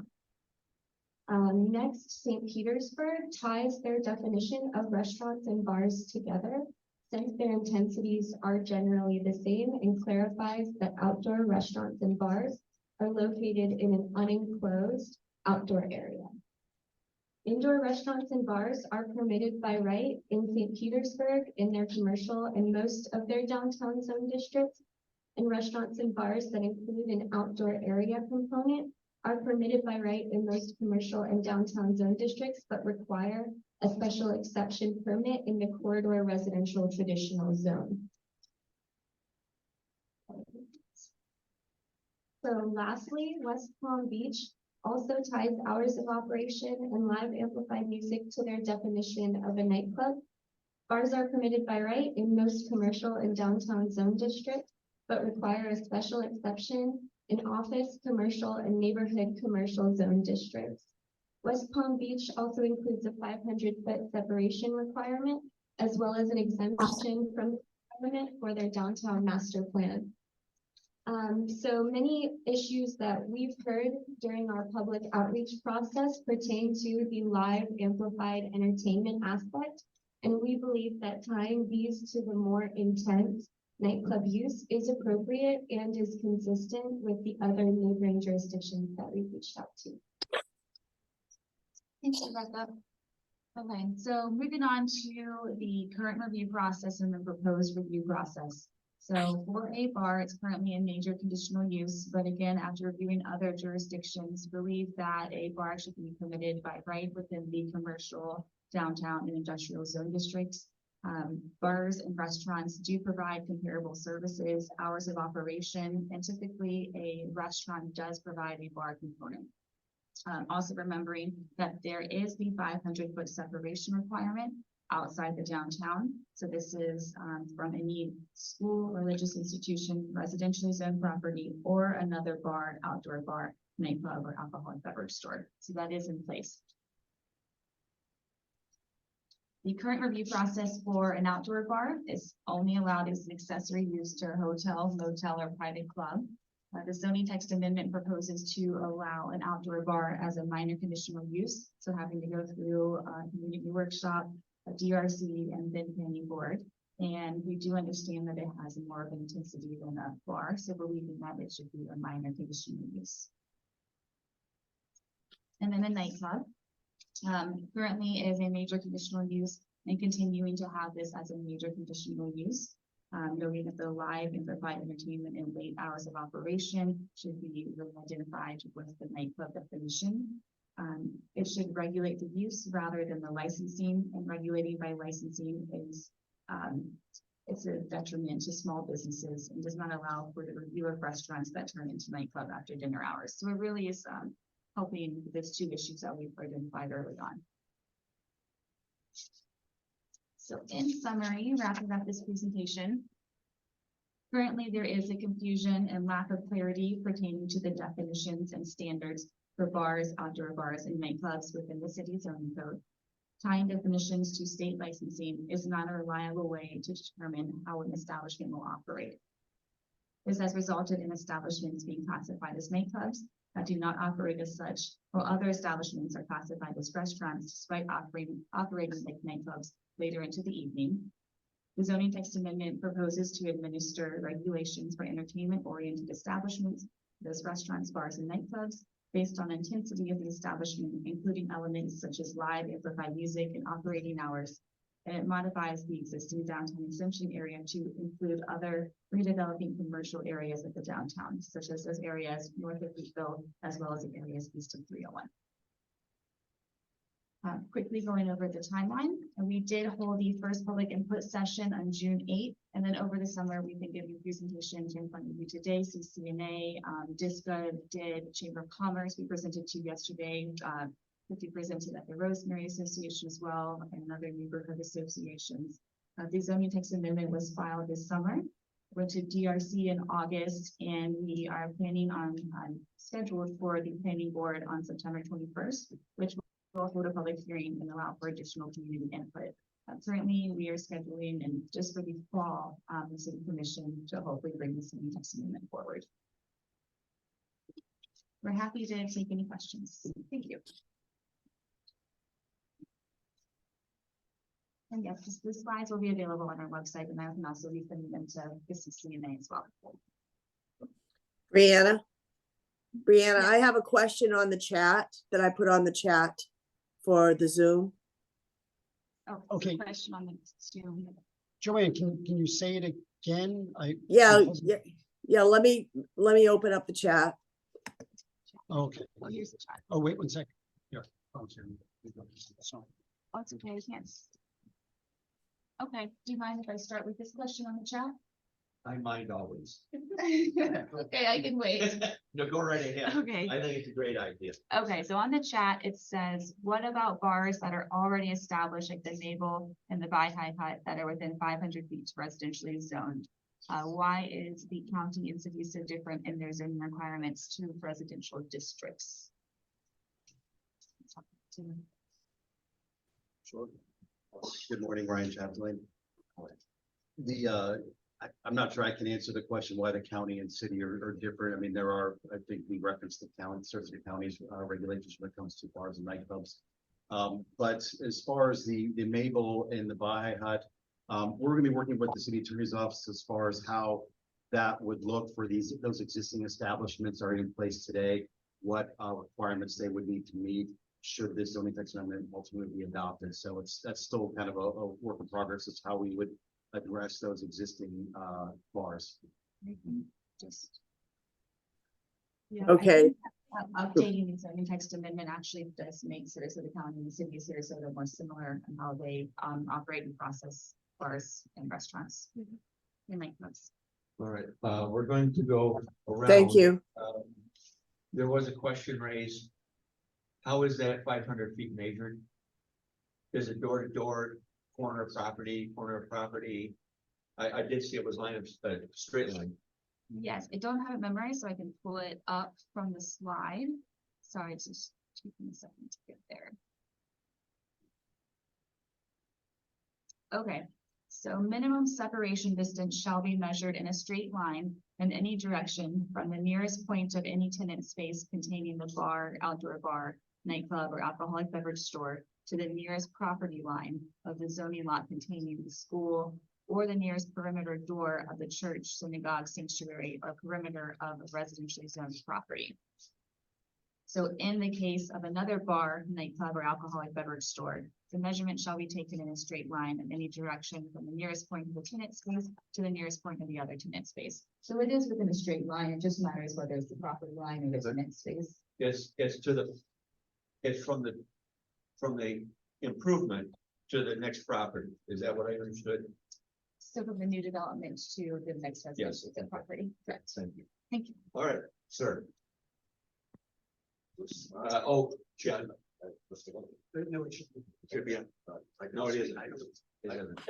not. Next, St. Petersburg ties their definition of restaurants and bars together since their intensities are generally the same and clarifies that outdoor restaurants and bars are located in an unenclosed outdoor area. Indoor restaurants and bars are permitted by right in St. Petersburg in their commercial and most of their downtown zone districts, and restaurants and bars that include an outdoor area component are permitted by right in most commercial and downtown zone districts, but require a special exception permit in the corridor residential traditional zone. So lastly, West Palm Beach also ties hours of operation and live amplified music to their definition of a nightclub. Bars are permitted by right in most commercial and downtown zone districts, but require a special exception in office, commercial, and neighborhood commercial zone districts. West Palm Beach also includes a 500-foot separation requirement, as well as an exemption from the requirement for their downtown master plan. So many issues that we've heard during our public outreach process pertain to the live amplified entertainment aspect. And we believe that tying these to the more intense nightclub use is appropriate and is consistent with the other neighboring jurisdictions that we've reached out to. Thanks, Rebecca. Okay, so moving on to the current review process and the proposed review process. So for a bar, it's currently in major conditional use, but again, after reviewing other jurisdictions, believe that a bar should be permitted by right within the commercial, downtown, and industrial zone districts. Bars and restaurants do provide comparable services, hours of operation, and typically a restaurant does provide a bar component. Also remembering that there is the 500-foot separation requirement outside the downtown. So this is from any school, religious institution, residentially zoned property, or another bar, outdoor bar, nightclub, or alcoholic beverage store. So that is in place. The current review process for an outdoor bar is only allowed as an accessory use to a hotel, motel, or private club. The zoning text amendment proposes to allow an outdoor bar as a minor conditional use. So having to go through a community workshop, a DRC, and then planning board. And we do understand that it has more of an intensity than a bar. So believing that it should be a minor conditional use. And then a nightclub. Currently is a major conditional use and continuing to have this as a major conditional use. Noting that the live and amplified entertainment in late hours of operation should be really identified with the nightclub definition. It should regulate the use rather than the licensing, and regulating by licensing is it's a detriment to small businesses and does not allow for the review of restaurants that turn into nightclub after dinner hours. So it really is helping those two issues that we've identified early on. So in summary, wrapping up this presentation, currently there is a confusion and lack of clarity pertaining to the definitions and standards for bars, outdoor bars, and nightclubs within the city zoning code. Tying definitions to state licensing is not a reliable way to determine how an establishment will operate. This has resulted in establishments being classified as nightclubs that do not operate as such, while other establishments are classified as restaurants despite operating like nightclubs later into the evening. The zoning text amendment proposes to administer regulations for entertainment-oriented establishments, those restaurants, bars, and nightclubs, based on intensity of the establishment, including elements such as live amplified music and operating hours. And it modifies the existing downtown exemption area to include other redeveloping commercial areas of the downtown, such as those areas north of Beachville, as well as the areas east of 301. Quickly going over the timeline, and we did hold the first public input session on June 8th, and then over the summer we've been giving presentations in front of you today. CCNA, DISCA did, Chamber of Commerce, we presented to you yesterday. 50 presented at the Rosemary Association as well, and other neighborhood associations. The zoning text amendment was filed this summer, went to DRC in August, and we are planning on scheduled for the planning board on September 21st, which will hold a public hearing and allow for additional community input. Currently, we are scheduling, and just for the fall, the city commission to hopefully bring the zoning text amendment forward. We're happy to take any questions. Thank you. And yes, just the slides will be available on our website, and I can also resend them to the CCNA as well. Brianna, Yes. I have a question on the chat that I put on the chat for the Zoom. Oh, Okay. Question on the Zoom. Joanne, can you say it again? Yeah, let me open up the chat. Okay. Oh, here's the chat. Oh, wait 1 second. Here. Oh, sorry. Sorry. Oh, it's okay, I can't. Okay, do you mind if I start with this question on the chat? I mind always. Okay, I can wait. No, go right ahead. Okay. I think it's a great idea. Okay, so on the chat, it says, what about bars that are already established, like the Naval and the Baha'i Hut that are within 500 feet residentially zoned? Why is the county and city so different in their zoning requirements to residential districts? Sure. Good morning, Ryan Chaplin. I'm not sure I can answer the question why the county and city are different. I mean, there are, I think we referenced the county, certain counties, regulations when it comes to bars and nightclubs. But as far as the Mabel and the Baha'i Hut, we're gonna be working with the city attorney's office as far as how that would look for those existing establishments are in place today, what requirements they would need to meet should this zoning text amendment ultimately be adopted. So that's still kind of a work in progress. It's how we would address those existing bars. Just. Yeah, I Okay. think that Updating the zoning text amendment actually does make Sarasota County and the city of Sarasota more similar in how they operate and process bars and restaurants. And nightclubs. All right, we're going to go around. Thank you. There was a question raised. How is that 500 feet measured? Is it door to door, corner of property? I did see it was line of, straight line. Yes, I don't have it memorized, so I can pull it up from the slide. Sorry, it's just taking a second to get there. Okay, so minimum separation distance shall be measured in a straight line in any direction from the nearest point of any tenant space containing the bar, outdoor bar, nightclub, or alcoholic beverage store to the nearest property line of the zoning lot containing the school or the nearest perimeter door of the church, synagogue, sanctuary, or perimeter of a residentially zoned property. So in the case of another bar, nightclub, or alcoholic beverage store, the measurement shall be taken in a straight line in any direction from the nearest point of the tenant space to the nearest point of the other tenant space. So it is within a straight line. It just matters whether it's the property line or the tenant space. It's from the improvement to the next property. Is that what I understood? So from the new development to the next residential property. Correct. Thank you. Thank you. All right, sir. Jen. No, it should be. Should be. No, it isn't. It isn't.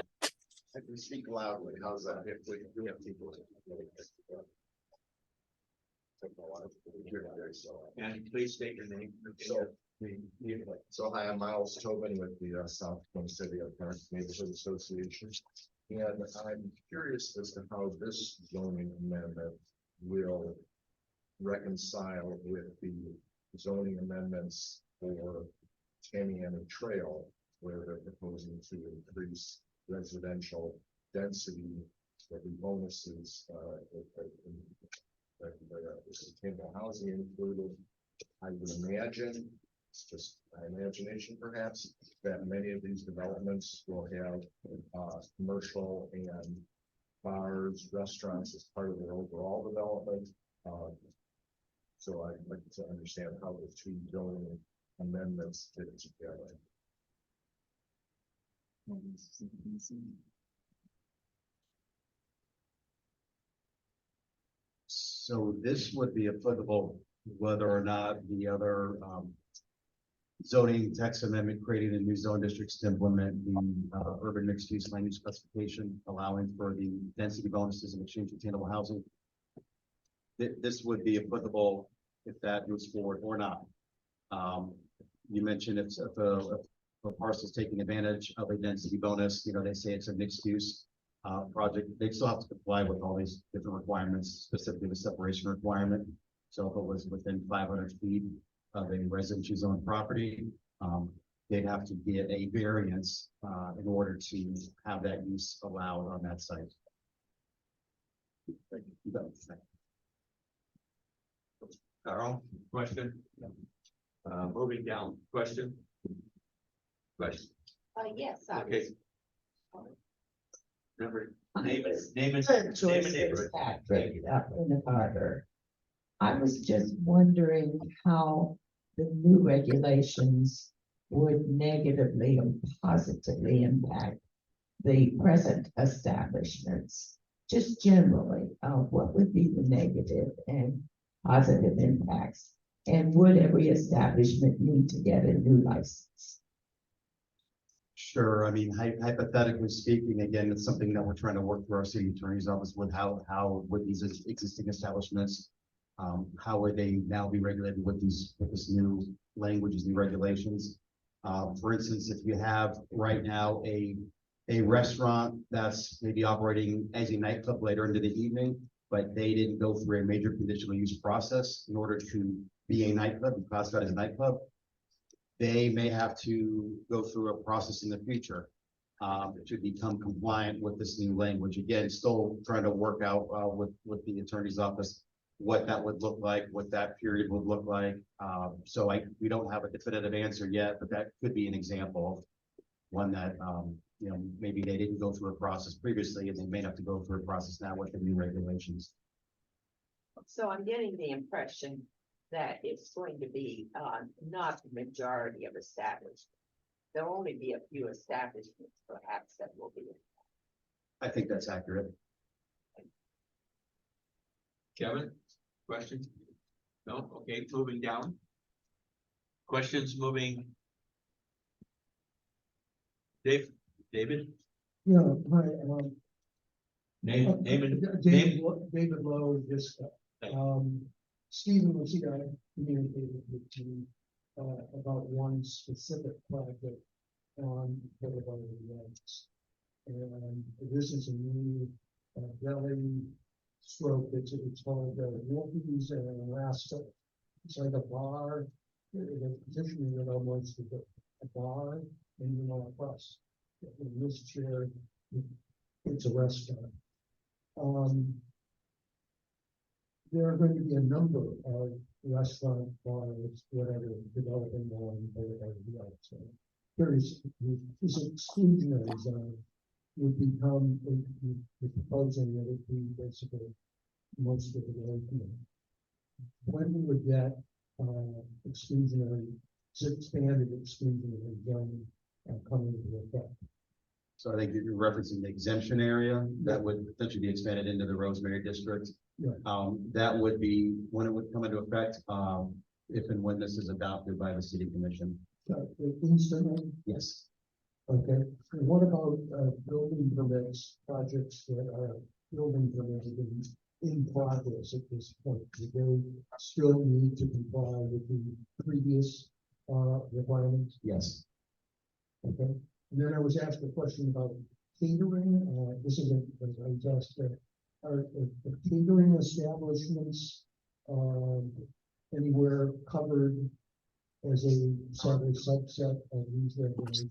I can speak loudly. How's that? If we have people. And please state your name. So hi, I'm Miles Tobin with the South Dakota City of Parents Neighborhood Association. And I'm curious as to how this zoning amendment will reconcile with the zoning amendments for Tamiami Trail, where they're proposing to increase residential density, there'll be bonuses, sustainable housing included. I would imagine, it's just my imagination perhaps, that many of these developments will have commercial and bars, restaurants as part of their overall development. So I'd like to understand how the two zoning amendments fit together. So this would be applicable whether or not the other zoning text amendment creating a new zone districts to implement the urban mixed use land use specification, allowing for the density bonuses in exchange for attainable housing. This would be applicable if that moves forward or not. You mentioned if a parcel is taking advantage of a density bonus, they say it's a mixed use project, they still have to comply with all these different requirements, specifically the separation requirement. So if it was within 500 feet of a residential zone property, they'd have to get a variance in order to have that use allowed on that site. Carl, question? Moving down, question? Question, Yes. okay. Remember, name it, neighborhood. Patrick up in the harbor. I was just wondering how the new regulations would negatively and positively impact the present establishments. just generally, what would be the negative and positive impacts? And would every establishment need to get a new license? Sure, I mean, hypothetically speaking, again, it's something that we're trying to work through our city attorney's office with how would these existing establishments, how would they now be regulated with this new languages, new regulations? For instance, if you have right now a restaurant that's maybe operating as a nightclub later into the evening, but they didn't go through a major conditional use process in order to be a nightclub, be classified as a nightclub, they may have to go through a process in the future to become compliant with this new language. Again, still trying to work out with the attorney's office what that would look like, what that period would look like. So we don't have a definitive answer yet, but that could be an example of one that you know, maybe they didn't go through a process previously and they may have to go through a process now with the new regulations. So I'm getting the impression that it's going to be, not the majority of establishments. There'll only be a few establishments perhaps that will be. I think that's accurate. Kevin, questions? No? Okay, moving down. Questions moving. David? Yeah, hi, Name, name and David, name. David Lowe, just, Thank you. Stephen was here, I communicated with you, about one specific project on Boulevard of the Lights. And this is a new, deli stroke, it's called, Wolfie's and Rasta. It's like a bar, the positioning it almost as a bar, and you know, across. In this chair, it's a restaurant. There are going to be a number of restaurant bars, whatever, developing on Boulevard of the Lights. So this exclusionary zone would become, we're proposing that it be basically most of the way. When we would get exclusionary, expanded exclusionary zone coming into effect? So I think you're referencing the exemption area that would potentially be expanded into the Rosemary district. Yeah. That would be when it would come into effect, if and when this is adopted by the city commission. Instantly? Yes. Okay, and what about building permits, projects that are building permits in progress at this point? Do they still need to comply with the previous requirements? Yes. Okay, and then I was asked a question about catering. This isn't, I was asked, are catering establishments anywhere covered as a subset of these regulations?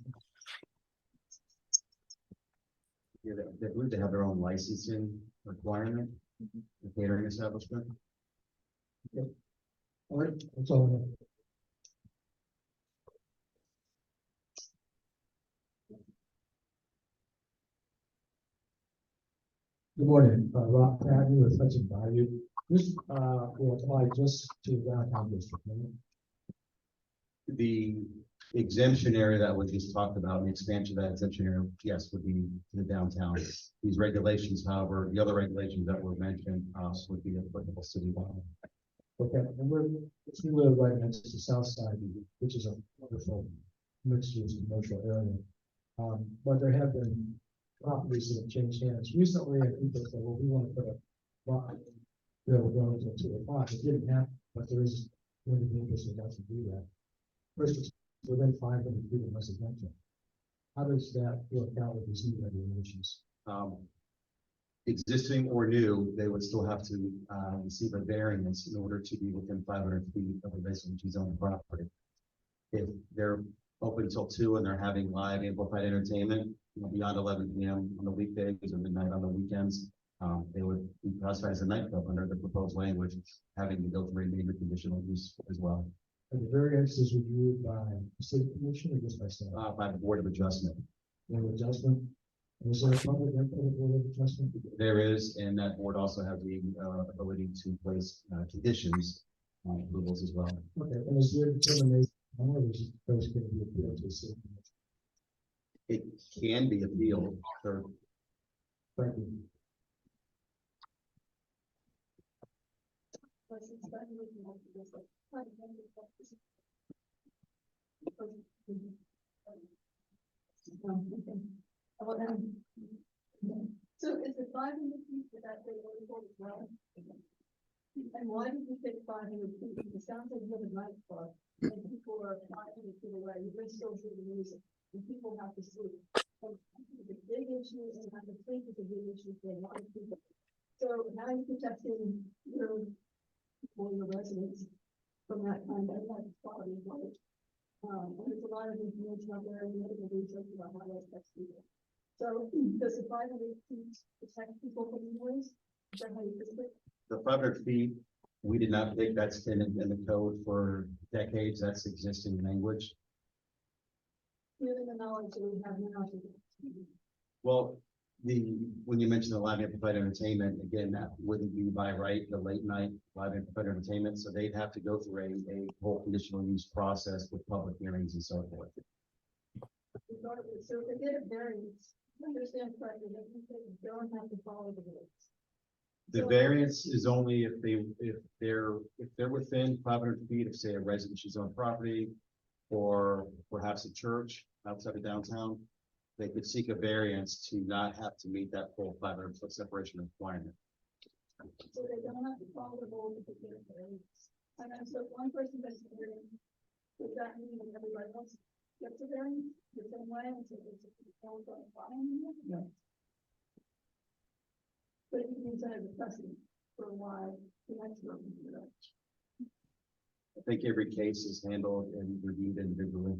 Yeah, they believe they have their own licensing requirement, the catering establishment. All right, that's all I have. Good morning, Rob Patton with Hudson Bayou. This will apply just to downtown district, right? The exemption area that was just talked about, the expansion of that exemption area, yes, would be to the downtown. These regulations, however, the other regulations that were mentioned, would be applicable citywide. Okay, and we live right next to the south side, which is a wonderful mixed-use commercial area. But there have been properties that have changed hands recently, and people say, well, we want to put a lot, we're going to a lot. It didn't happen, but there is really interest in that to do that. First, it's within 500 feet of residential. How does that work out with these new regulations? Existing or new, they would still have to receive a variance in order to be within 500 feet of a residential zone property. If they're open till 2 and they're having live amplified entertainment, you know, beyond 11 p.m. on the weekdays or midnight on the weekends, they would be classified as a nightclub under the proposed language, having to go through a major conditional use as well. Are the variances reviewed by the city commission or just by staff? By the Board of Adjustment. Board of Adjustment? Is there a public input of Board of Adjustment? There is, and that board also has the ability to place conditions on approvals as well. Okay, and is there determination, how is those going to be appealed to the city commission? It can be appealed. Or Thank you. So is the 500 feet for that big as well? And why did you pick 500 feet? It sounds like you have a night club and people are 500 feet away, you're still doing music and people have to sleep. And the big issue is I think it's a big issue for a lot of people. So how are you protecting your, or your residents from that kind of quality of life? And there's a lot of information out there and medical research about how that affects people. So does the 500 feet protect people from noise? Is that how you fix it? The 500 feet, we did not think that's been in the code for decades. That's existing language. Given the knowledge that we have now. Well, when you mentioned the live amplified entertainment, again, that wouldn't be by right, the late night live amplified entertainment. So they'd have to go through a whole conditional use process with public hearings and so forth. Regardless, so if they get a variance, I understand correctly, that you don't have to follow the rules. The variance is only if they're within 500 feet of, say, a residential zone property or perhaps a church outside of downtown. They could seek a variance to not have to meet that full 500-foot separation requirement. So they don't have to follow the rules to get a variance. And then so if one person gets a variance, does that mean that everybody else gets a variance the same way? And so it's no. But you can set a precedent for why the next one can do that. I think every case is handled and reviewed individually.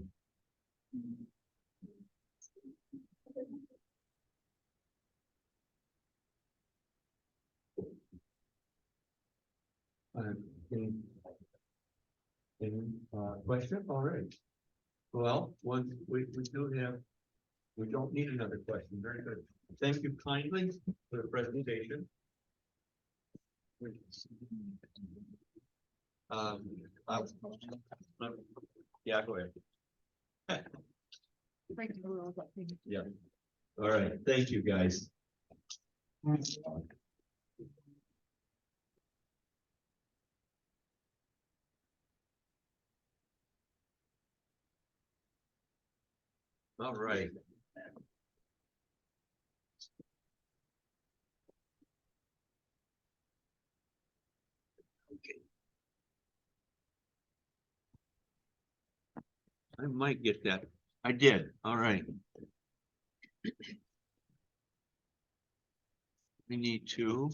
Question? All right. Well, we do have, we don't need another question. Very good. Thank you kindly for the presentation. Yeah, go ahead. Yeah. All right. Thank you, guys. All right. Okay. I might get that. I did. All right. We need to.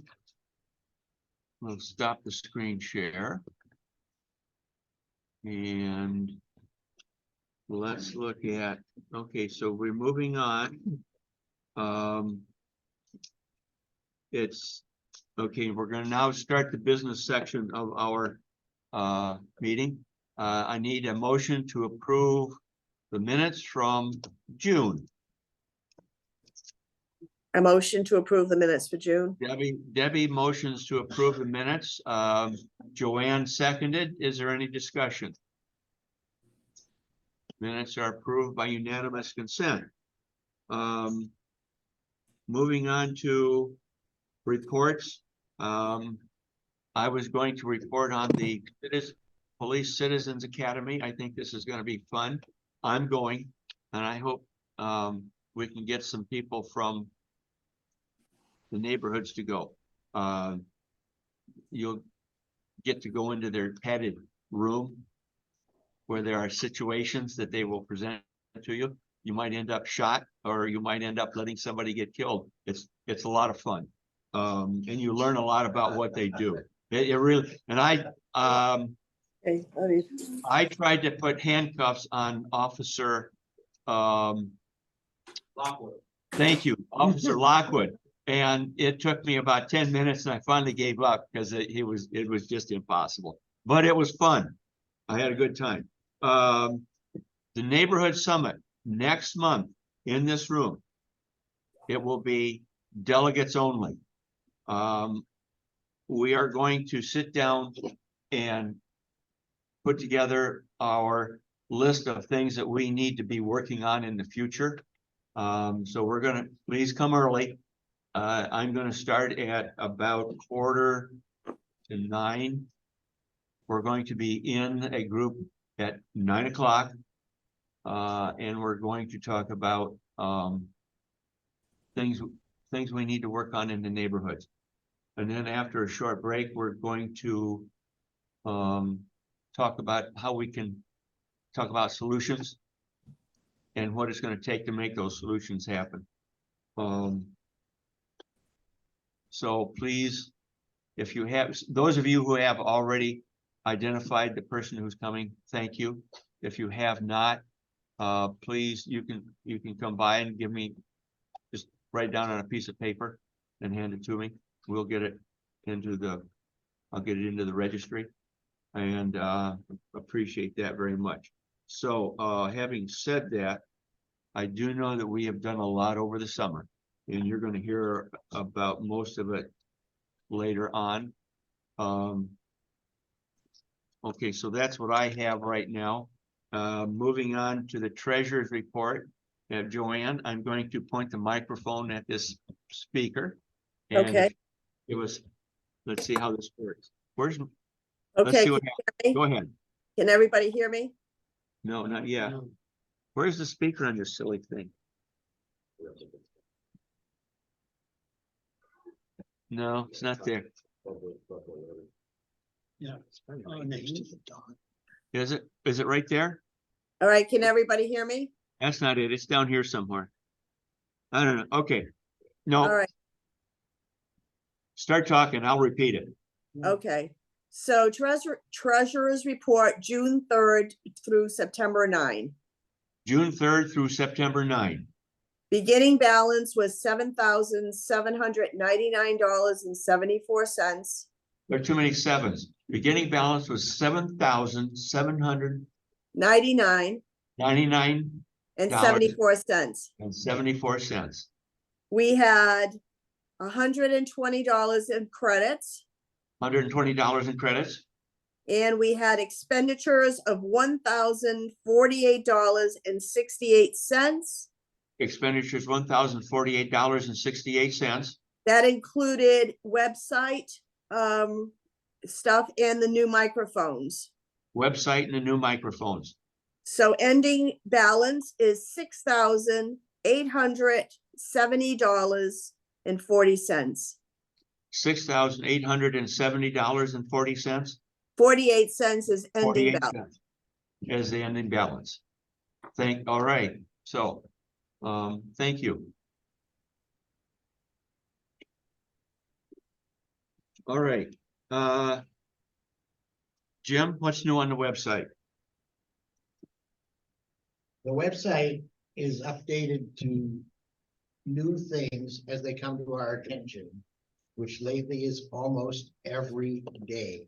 We'll stop the screen share. And let's look at, okay, so we're moving on. It's, okay, we're gonna now start the business section of our meeting. I need a motion to approve the minutes from June. A motion to approve the minutes for June. Debbie motions to approve the minutes. Joanne seconded. Is there any discussion? Minutes are approved by unanimous consent. Moving on to reports. I was going to report on the Police Citizens Academy. I think this is going to be fun. I'm going, and I hope we can get some people from the neighborhoods to go. You'll get to go into their padded room where there are situations that they will present to you. You might end up shot, or you might end up letting somebody get killed. It's a lot of fun. And you learn a lot about what they do. It really, and Okay, I tried to put handcuffs on Officer Lockwood. thank you, Officer Lockwood. And it took me about 10 minutes and I finally gave up because it was just impossible. But it was fun. I had a good time. The neighborhood summit next month in this room. It will be delegates only. We are going to sit down and put together our list of things that we need to be working on in the future. So we're gonna, please come early. I'm gonna start at about 8:45. we're going to be in a group at 9 o'clock. And we're going to talk about, things we need to work on in the neighborhoods. And then after a short break, we're going to, talk about how we can talk about solutions and what it's going to take to make those solutions happen. So please, if you have, those of you who have already identified the person who's coming, thank you. If you have not, please, you can come by and give me, just write down on a piece of paper and hand it to me. We'll get it into the, I'll get it into the registry, and appreciate that very much. So having said that, I do know that we have done a lot over the summer, and you're going to hear about most of it later on. Okay, so that's what I have right now. Moving on to the treasurer's report. Joanne, I'm going to point the microphone at this speaker. And Okay. it was, let's see how this works. Let's Okay, see what happens. Go ahead. can everybody hear me? No, not yet. Where's the speaker on this silly thing? No, it's not there. Yeah. Is it? Is it right there? All right, can everybody hear me? That's not it. It's down here somewhere. I don't know. Okay. No. All right, Start talking. I'll repeat it. okay. So treasurer's report, June 3rd through September 9. June 3rd through September 9. Beginning balance was $7,799.74. There are too many sevens. Beginning balance was $7,799 $99 and 74 cents. and 74 cents. We had $120 in credits, $120 in credits. and we had expenditures of $1,048.68. Expenditures $1,048.68. That included website stuff and the new microphones. Website and the new microphones. So ending balance is $6,870.40. $6,870.40. 48 cents is ending 48 balance. cents as the ending balance. All right. So, thank you. All right. Jim, what's new on the website? The website is updated to new things as they come to our attention, which lately is almost every day.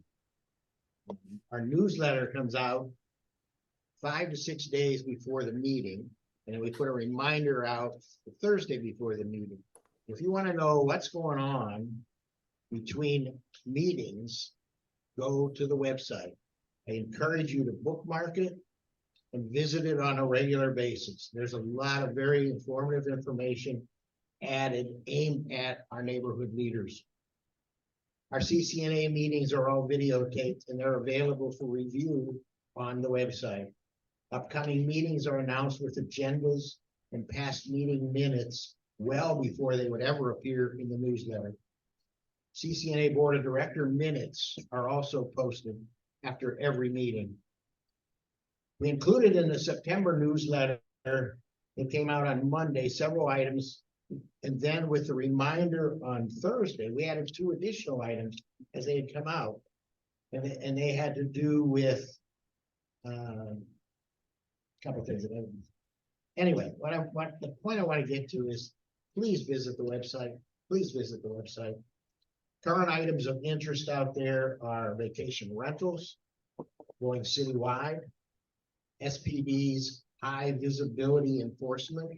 Our newsletter comes out 5 to 6 days before the meeting, and we put a reminder out the Thursday before the meeting. If you want to know what's going on between meetings, go to the website. I encourage you to bookmark it and visit it on a regular basis. There's a lot of very informative information added aimed at our neighborhood leaders. Our CCNA meetings are all videotaped and they're available for review on the website. Upcoming meetings are announced with agendas and past meeting minutes well before they would ever appear in the newsletter. CCNA Board of Director minutes are also posted after every meeting. We included in the September newsletter, it came out on Monday, several items. And then with the reminder on Thursday, we added 2 additional items as they had come out. And they had to do with a couple of things. Anyway, the point I want to get to is please visit the website. Please visit the website. Current items of interest out there are vacation rentals going citywide, SPD's high visibility enforcement,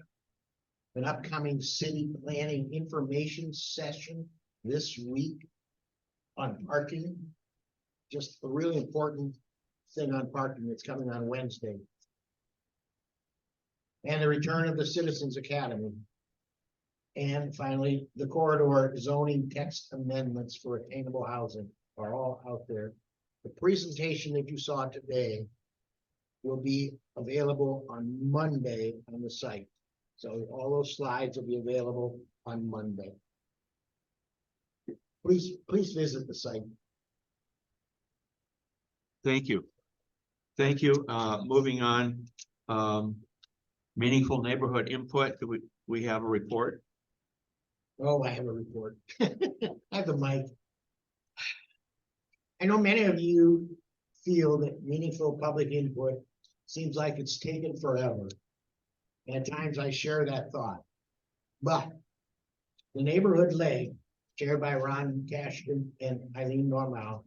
an upcoming city planning information session this week on parking. Just a really important thing on parking that's coming on Wednesday. And the return of the Citizens Academy. And finally, the corridor zoning text amendments for attainable housing are all out there. The presentation that you saw today will be available on Monday on the site. So all those slides will be available on Monday. Please visit the site. Thank you. Thank you. Moving on. Meaningful neighborhood input. Do we have a report? Oh, I have a report. I have the mic. I know many of you feel that meaningful public input seems like it's taken forever. And at times I share that thought. But the Neighborhood League, chaired by Ron Cashton and Eileen Normal,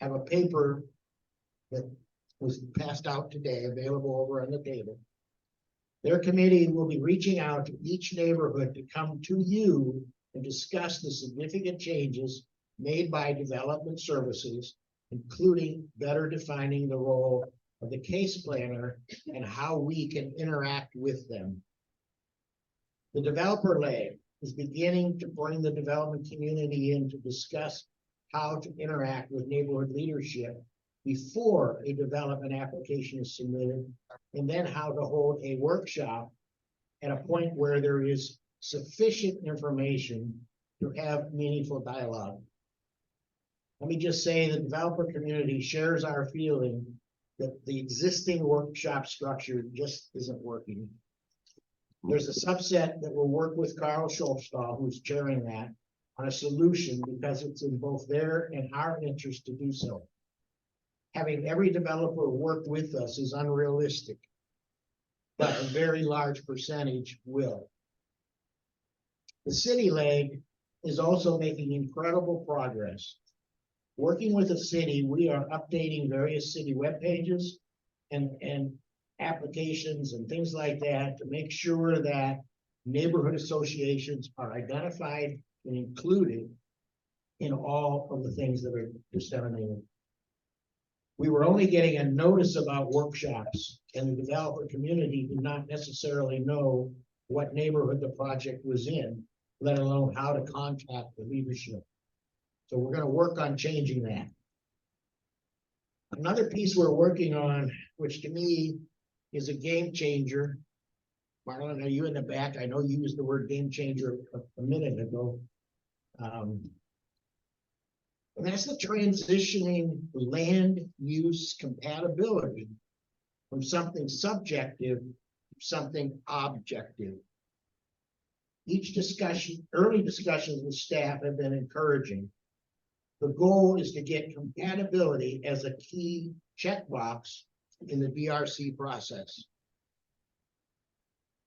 have a paper that was passed out today, available over on the table. Their committee will be reaching out to each neighborhood to come to you and discuss the significant changes made by development services, including better defining the role of the case planner and how we can interact with them. The Developer Lab is beginning to bring the development community in to discuss how to interact with neighborhood leadership before a development application is submitted, and then how to hold a workshop at a point where there is sufficient information to have meaningful dialogue. Let me just say the developer community shares our feeling that the existing workshop structure just isn't working. There's a subset that will work with Carl Schultzdahl, who's chairing that, on a solution because it's in both their and our interest to do so. Having every developer work with us is unrealistic, but a very large percentage will. The City League is also making incredible progress. Working with the city, we are updating various city web pages and applications and things like that to make sure that neighborhood associations are identified and included in all of the things that are disseminated. We were only getting a notice about workshops, and the developer community did not necessarily know what neighborhood the project was in, let alone how to contact the leadership. So we're going to work on changing that. Another piece we're working on, which to me is a game changer. Marlon, are you in the back? I know you used the word game changer a minute ago. And that's the transitioning land use compatibility from something subjective to something objective. Early discussions with staff have been encouraging. The goal is to get compatibility as a key checkbox in the DRC process.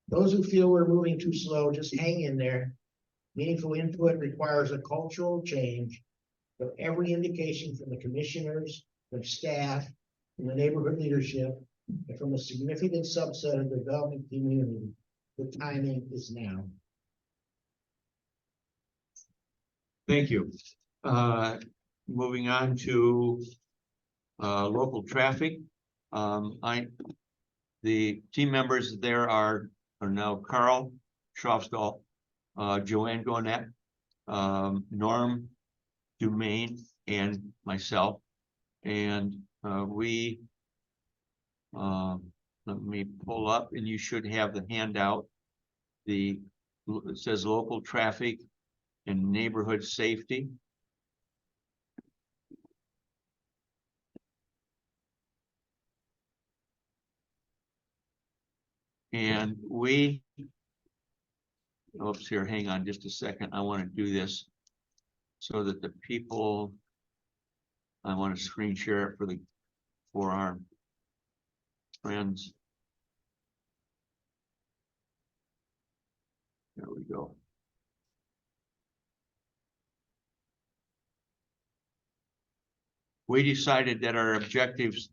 Those who feel we're moving too slow, just hang in there. Meaningful input requires a cultural change. But every indication from the commissioners, from staff, from the neighborhood leadership, and from a significant subset of the development community, the timing is now. Thank you. Moving on to local traffic. The team members there are now Carl Schofstall, Joanne Gonette, Norm Dumaine, and myself. And let me pull up, and you should have the handout. It says local traffic and neighborhood safety. And oops, here, hang on just a second. I want to do this so that the people, I want to screen share it for our friends. There we go. We decided that our objectives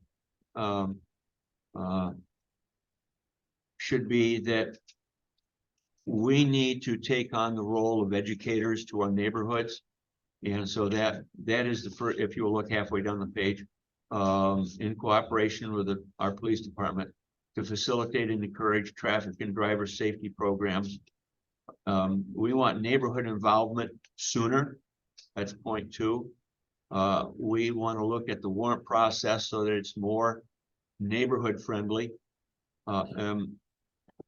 should be that we need to take on the role of educators to our neighborhoods. And so that is the first, if you will look halfway down the page, in cooperation with our police department to facilitate and encourage traffic and driver safety programs. We want neighborhood involvement sooner. That's point 2. We want to look at the warrant process so that it's more neighborhood friendly.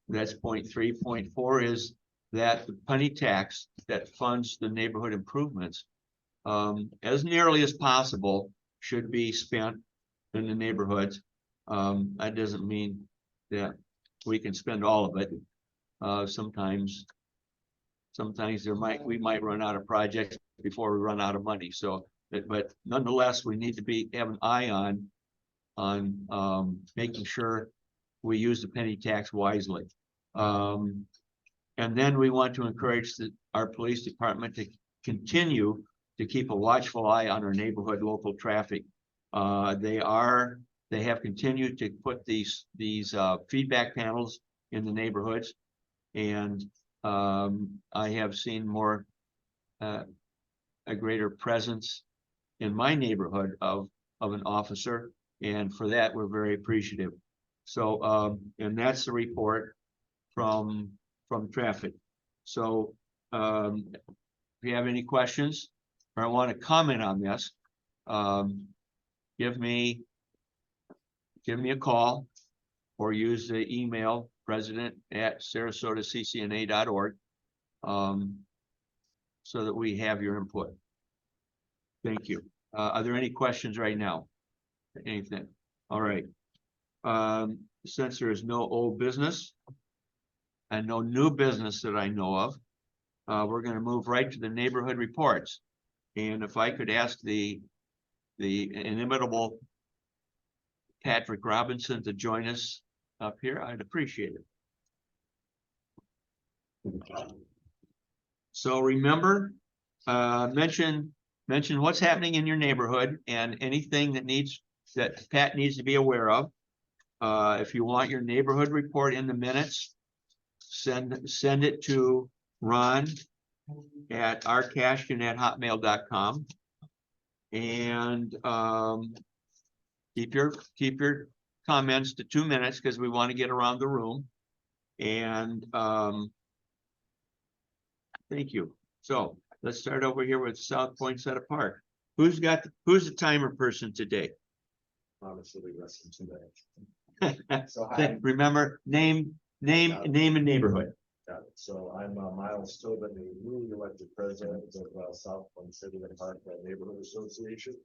That's point 3. Point 4 is that the penny tax that funds the neighborhood improvements, as nearly as possible, should be spent in the neighborhoods. That doesn't mean that we can spend all of it. Sometimes we might run out of projects before we run out of money. So, but nonetheless, we need to have an eye on making sure we use the penny tax wisely. And then we want to encourage our police department to continue to keep a watchful eye on our neighborhood local traffic. They have continued to put these feedback panels in the neighborhoods, and I have seen a greater presence in my neighborhood of an officer, and for that we're very appreciative. So and that's the report from traffic. So if you have any questions or want to comment on this, give me a call or use the email president@sarasotacCNA.org so that we have your input. Thank you. Are there any questions right now? Anything? All right. Since there is no old business and no new business that I know of, we're going to move right to the neighborhood reports. And if I could ask the inimitable Patrick Robinson to join us up here, I'd appreciate it. So remember, mention what's happening in your neighborhood and anything that Pat needs to be aware of. If you want your neighborhood report in the minutes, send it to Ron at rcashton@hotmail.com, and keep your comments to 2 minutes because we want to get around the room. And thank you. So let's start over here with South Poinsettia Park. Who's the timer person today? Honestly, less than 2 minutes. So Remember, name and neighborhood. Got it. So I'm Miles Tobin, the newly elected president of South Poinsettia Park Neighborhood Association.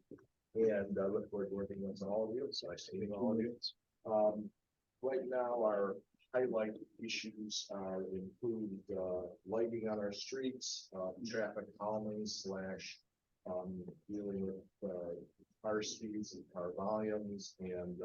And I look forward to working with all of you. So nice meeting all of you. Right now, our highlight issues include lighting on our streets, traffic calming / dealing with car speeds and car volumes, and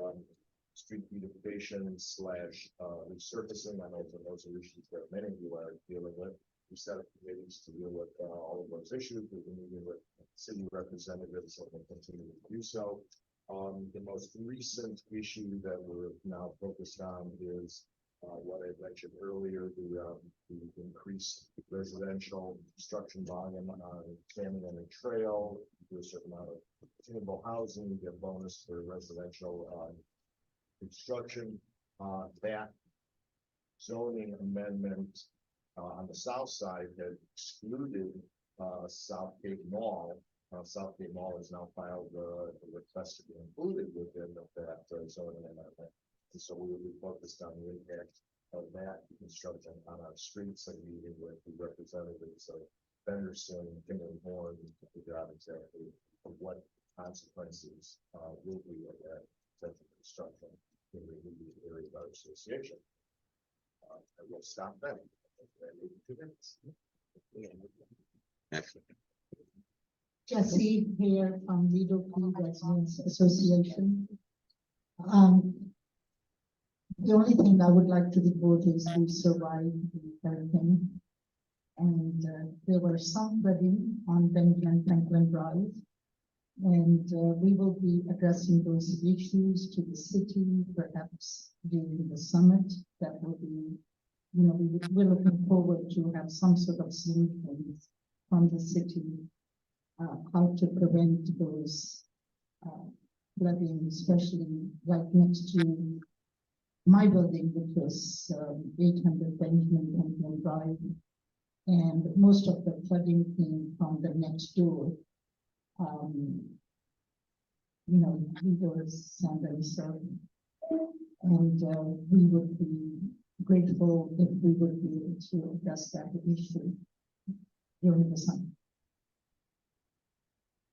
street beautification / resurfacing. I know that those are issues that many of you are dealing with. We set up committees to deal with all of those issues. We've been meeting with city representatives and we'll continue to do so. The most recent issue that we're now focused on is what I mentioned earlier, the increased residential construction volume on Salmon and Trail, do a certain amount of attainable housing, get bonus for residential construction. That zoning amendment on the south side had excluded Southgate Mall. Southgate Mall has now filed a request to be included within that zoning amendment. And so we will be focused on the impact of that construction on our streets and meeting with the representatives of Benderson, Kimberly Horn, to figure out exactly what consequences will be of that type of construction in the immediate area of our association. I will stop then. 2 minutes. Excellent. Jesse here from Lido Creek Residents Association. The only thing I would like to report is we survived the hurricane, and there were some flooding on Benjamin Franklin Drive, and we will be addressing those issues to the city, perhaps during the summit. That will be, we're looking forward to have some sort of solutions from the city, how to prevent those flooding, especially right next to my building, which was 800 Benjamin Franklin Drive, and most of the flooding came from the next door. you know, resource somebody certain. And, we would be grateful if we would be able to address that issue during the summer.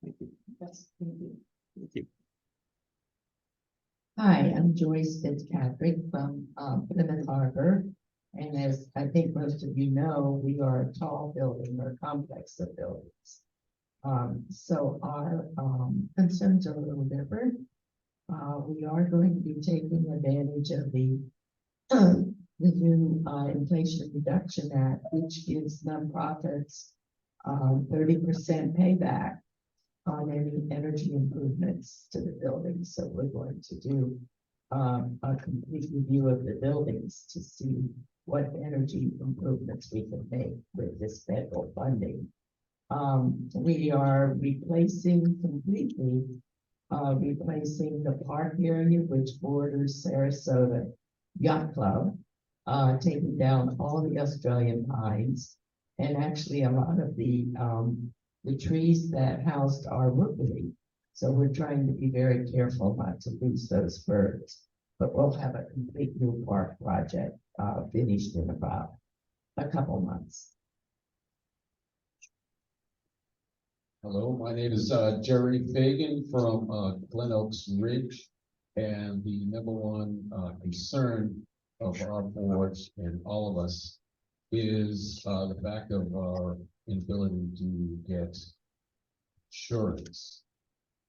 Thank you. That's, thank you. Thank you. Hi, I'm Joyce Fitzpatrick from Plymouth Harbor. And as I think most of you know, we are a tall building or complex of buildings. So our concerns are a little different. We are going to be taking advantage of the new Inflation Reduction Act, which gives nonprofits 30% payback on any energy improvements to the buildings. So we're going to do a complete review of the buildings to see what energy improvements we can make with this federal funding. We are completely replacing the park area, which borders Sarasota Yacht Club, taking down all the Australian pines, and actually a lot of the trees that housed our rookery. So we're trying to be very careful not to lose those birds. But we'll have a complete new park project finished in about a couple months. Hello, my name is Jerry Fagan from Glen Oaks Ridge. And the number one concern of our boards and all of us is the fact of our inability to get insurance.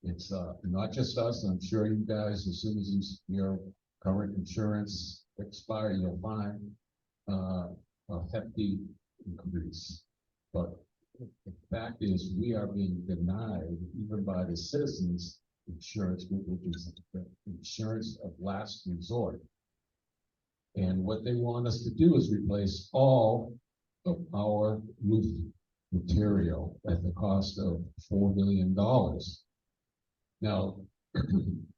It's not just us. I'm sure you guys, as soon as your current insurance expires, you'll find a hefty increase. But the fact is, we are being denied, even by the citizens, insurance, which is the insurance of last resort. And what they want us to do is replace all of our roof material at the cost of $4 million. Now,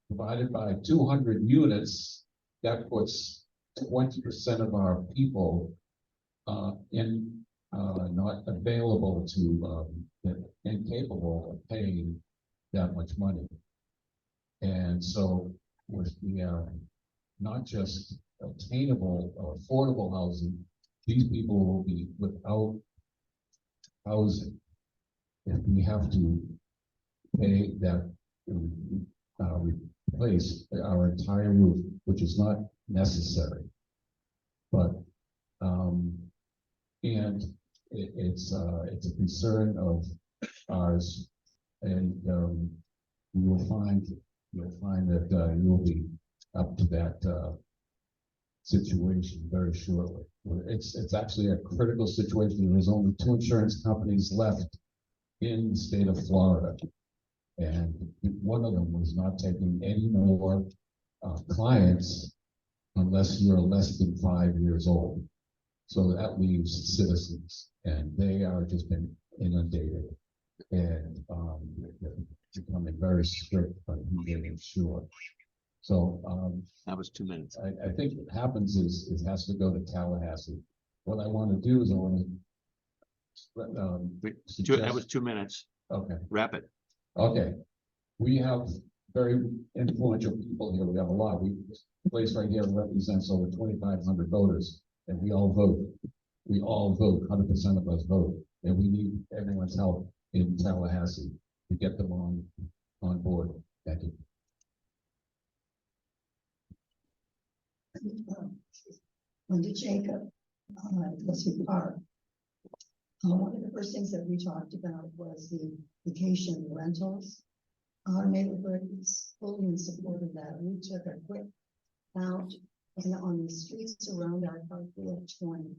divided by 200 units, that puts 20% of our people not available to, incapable of paying that much money. And so we are not just attainable or affordable housing, these people will be without housing if we have to pay that, replace our entire roof, which is not necessary. But and it's a concern of ours, and you'll find that you'll be up to that situation very shortly. It's actually a critical situation. There's only 2 insurance companies left in the state of Florida, and one of them was not taking any more clients unless you're less than 5 years old. So that leaves citizens, and they are just been inundated, and becoming very strict on who they insure. So that was 2 minutes. I think what happens is it has to go to Tallahassee. What I want to do is I want to That was 2 minutes. Okay. Wrap it. Okay. We have very influential people here. We have a lot. This place right here represents over 2,500 voters, and we all vote. We all vote. 100% of us vote, and we need everyone's help in Tallahassee to get them on board. Thank you. Linda Jacob, Leslie Park. One of the first things that we talked about was the vacation rentals. Our neighborhood is fully in support of that. We took a quick out and on the streets around our park, we have 20.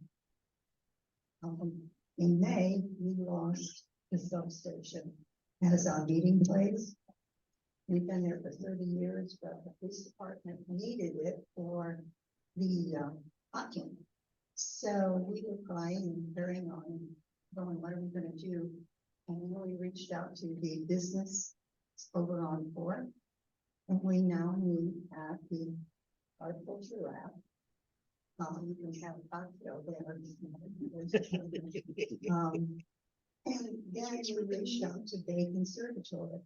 In May, we lost the substation as our meeting place. We've been there for 30 years, but the police department needed it for the parking. So we were crying and carrying on, going, what are we going to do? And then we reached out to the business over on 4th, and we now meet at the Art Culture Lab. You can have a cocktail there. And then we reached out to Bay Conservatory.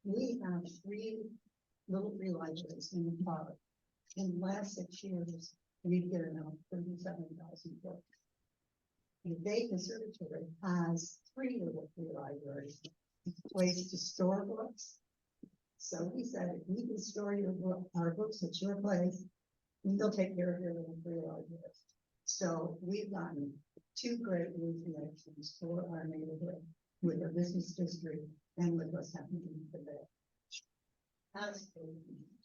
We have three little free libraries in the park. In the last 6 years, we've given out 37,000 books. The Bay Conservatory has three little free libraries, a place to store books. So we said, if we can store our books at your place, we'll take care of your little free libraries. So we've gotten two great new connections for our neighborhood with our business district and with what's happening today. As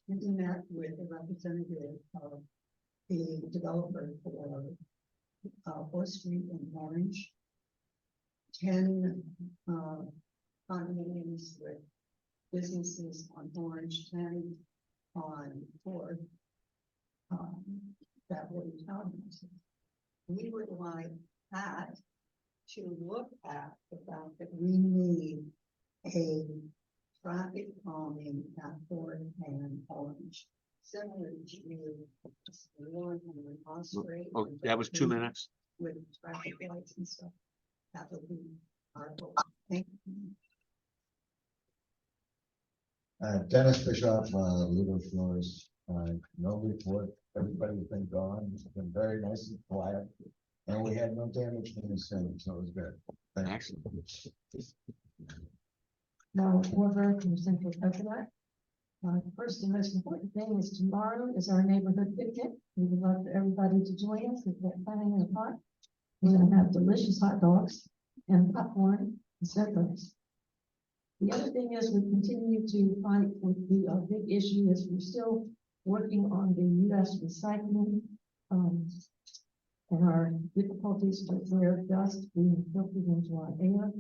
we met with a representative of the developer for 4th Street in Orange. 10 condominiums with businesses on Orange, 10 on 4th. That would be townhouses. We would like that to look at the fact that we need a traffic calming at 4th and Orange, similar to one on Osprey. Oh, that was 2 minutes. With traffic lights and stuff. That would be our goal. Thank you. Dennis Bischoff, Little Shores, no report, everybody's been gone, it's been very nice and quiet. And we had no damage to the city, so it was good. Thanks. Now, Warburg from Central Coconut. First and most important thing is tomorrow is our neighborhood picnic. We would love for everybody to join us at that time in the park. We're gonna have delicious hot dogs and popcorn and sodas. The other thing is we continue to fight with the big issue is we're still working on the US recycling and our difficulties with rare dust being filtered into our air.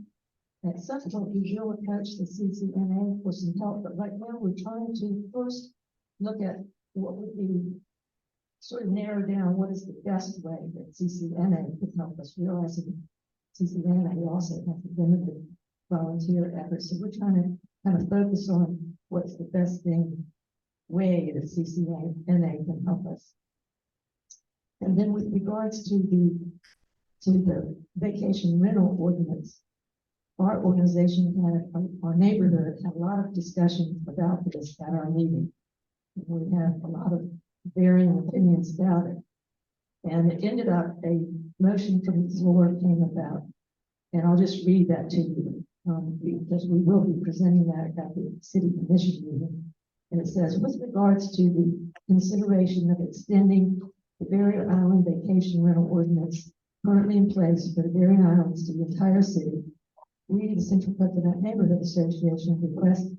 At some point, we will approach the CCNA for some help, but right now we're trying to first look at what would be sort of narrow down what is the best way that CCNA could help us, realizing CCNA also has limited volunteer efforts. So we're trying to kind of focus on what's the best way that CCNA can help us. And then with regards to the vacation rental ordinance, our organization had, our neighborhood had a lot of discussion about this at our meeting. We had a lot of varying opinions about it. And it ended up a motion from the floor came about. And I'll just read that to you because we will be presenting that at the city commission meeting. And it says, with regards to the consideration of extending the Barrier Island vacation rental ordinance currently in place for the Barrier Islands to the entire city, we, the Central Coconut Neighborhood Association, request,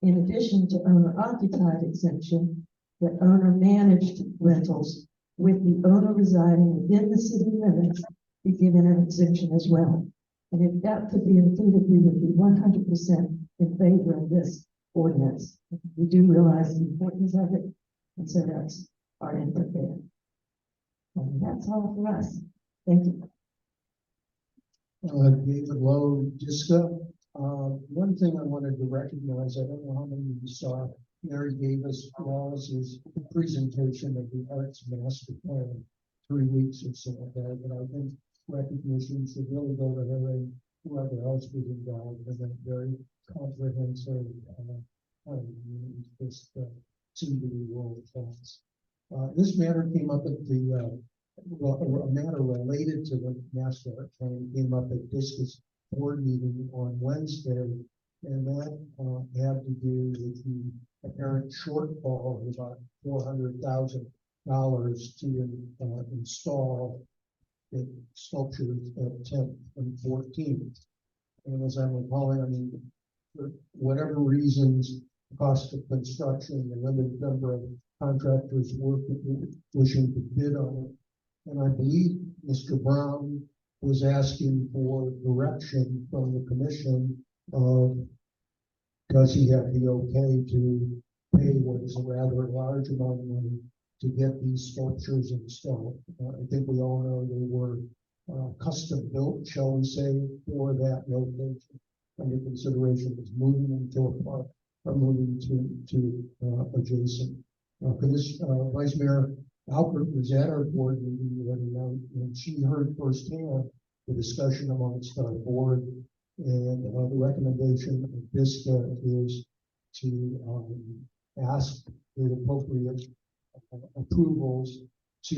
in addition to owner-occupied exemption, that owner-managed rentals with the owner residing within the city limits be given an exemption as well. And if that could be included, we would be 100% in favor of this ordinance. We do realize the importance of it, and so that's our input there. And that's all for us. Thank you. David Lowe, Disca. One thing I wanted to recognize, I don't know how many of you saw Mary Davis Rawls's presentation of the Arts Master Plan 3 weeks or so ago, but I think recognition should really go to her and whoever else was involved in that very comprehensive plan. Just seemed to be world class. This matter came up at the a matter related to the master plan came up at Discus board meeting on Wednesday, and that had to do with the apparent shortfall of about $400,000 to install the sculptures at 10th and 14th. And as I'm recalling, I mean, for whatever reasons, cost of construction, the limited number of contractors wishing to bid on it. And I believe Mr. Brown was asking for direction from the commission of, does he have the okay to pay what is a rather large amount of money to get these sculptures installed? I think we all know they were custom built, shall we say, for that location. Under consideration was moving them to a park or moving to adjacent. For this, Vice Mayor Alpert was at our board meeting the other night, and she heard firsthand the discussion amongst our board, and the recommendation of VISTA is to ask the appropriate approvals to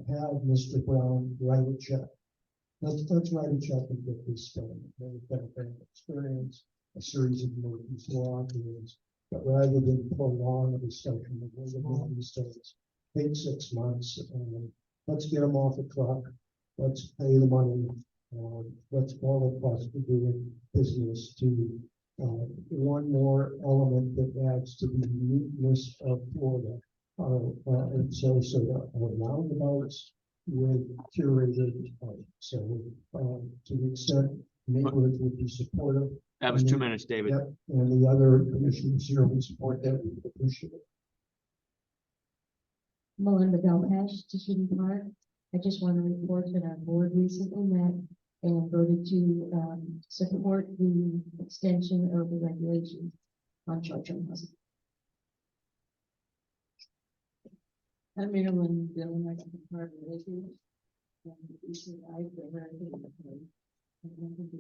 have Mr. Brown write a check. Let's write a check and get this done. They've got a great experience, a series of meetings, law meetings, but rather than prolong the discussion of what these things, take 6 months and let's get them off the truck. Let's pay the money. Let's all of us be doing business to one more element that adds to the uniqueness of Florida. And so the roundabouts with curated, so to the extent neighborhoods would be supportive. That was 2 minutes, David. Yep, and the other commissions here would support that, we appreciate it. Melinda Delpash, Tishity Park. I just want to report that our board recently met and voted to support the extension of the regulations on short-term housing. I'm Marilyn Dillon, I got the part of the issue. And the issue I've been very happy. I want to do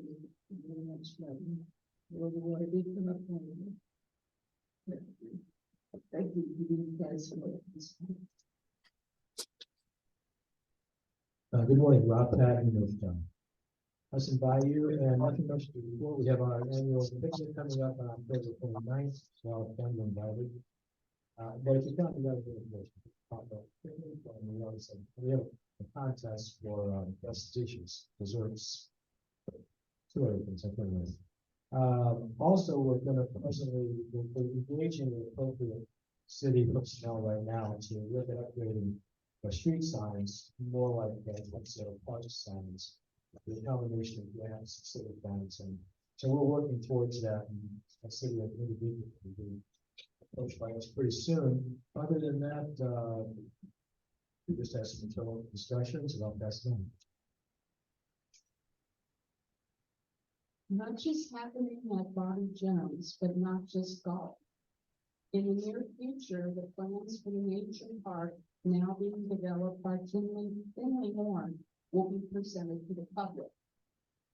very much flooding. Well, the water did come up. Thank you guys for this. Good morning, Rob Patton of Hudson Bayou, and nothing much to report. We have our annual picnic coming up on October 29th, so I'll send them invited. But if you come, you gotta do it. We have a contest for best dishes, desserts, 2 other things I put in. Also, we're gonna presently we're engaging the appropriate city personnel right now to look at upgrading the street signs more like let's say park signs, the combination of grants, city funds, and so we're working towards that. And I see that individual will be approached by us pretty soon. Other than that, we just have some internal discussions and I'll pass them. Not just happening at Bobby Jones, but not just golf. In the near future, the plans for the nature park now being developed by Finley Horn will be presented to the public.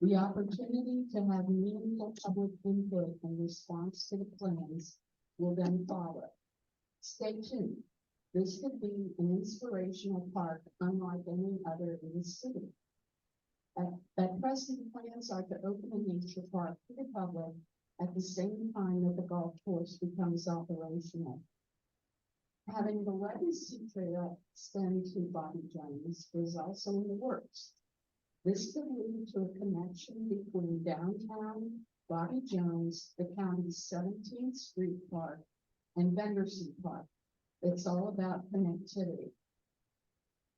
The opportunity to have meaningful public input in response to the plans will then follow. Stay tuned. This could be an inspirational park unlike any other in the city. At present, plans are to open a nature park to the public at the same time that the golf course becomes operational. Having the legacy trail extend to Bobby Jones is also in the works. This could lead to a connection between downtown Bobby Jones, the county's 17th Street Park, and Benderson Park. It's all about connectivity.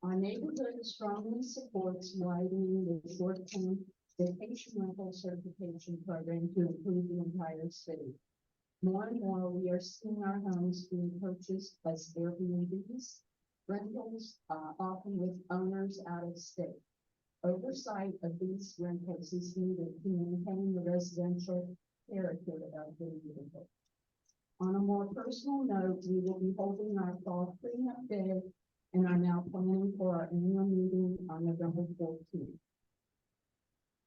Our neighborhood strongly supports widening the short-term vacation rental certification program to include the entire city. More and more, we are seeing our homes being purchased as Airbnbs, rentals, often with owners out of state. Oversight of these rentals is needed to maintain the residential character of the neighborhood. On a more personal note, we will be holding our fall cleanup day and are now planning for our annual meeting on November 14th.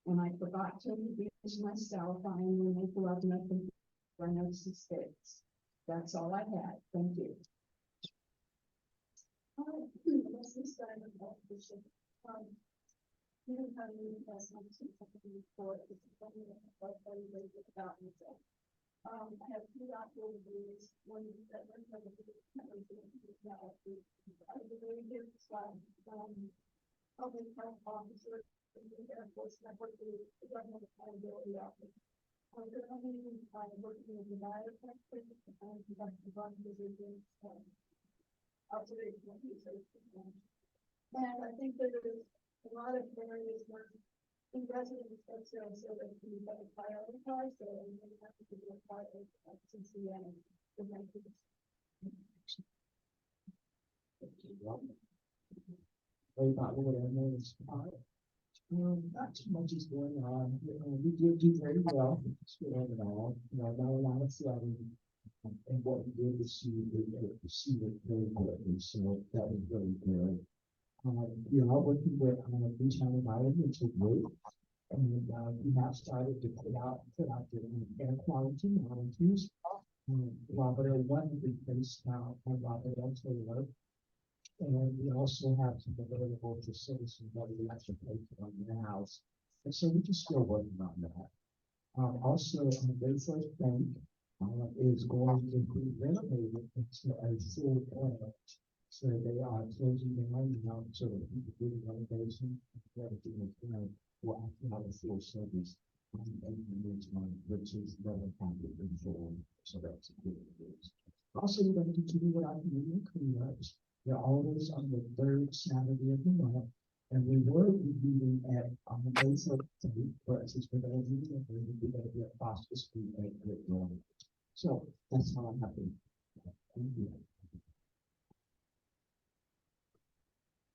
And I forgot to introduce myself. I am Renee Glubnick from Reynolds Estates. That's all I had. Thank you. I have 2 doctoral degrees, one that went from the public health officer in the Air Force, and I worked with the government accountability office. I'm currently working with the biotech and conducting drug resistance observational research. And I think that there's a lot of areas where the residents of Sarasota can be better prioritized, so we may have to do a part of CCNA. Not too much is going on. We did do very well. And all, not a lot of flooding. And what we did was see it very quickly. So that was really good. Working with Beachtown Environment took root. And we have started to put out the air quality monitors Robert one replaced now, and Robert also work. And we also have some available for citizens that we actually pay for on the house. And so we're just still working on that. Also, the first bank, is going to be renovated into a full oil. So they are closing the line now, so that we can do the renovation, and everything is done, will actually have a full service. Which is never counted in full, so that's a good news. Also, we're going to continue with our community cleanups. They're always on the third Saturday of the month, and we will be meeting at base of but since we're going to be there, we're going to be at Foster Street at Norman. So that's how I'm happy. Thank you.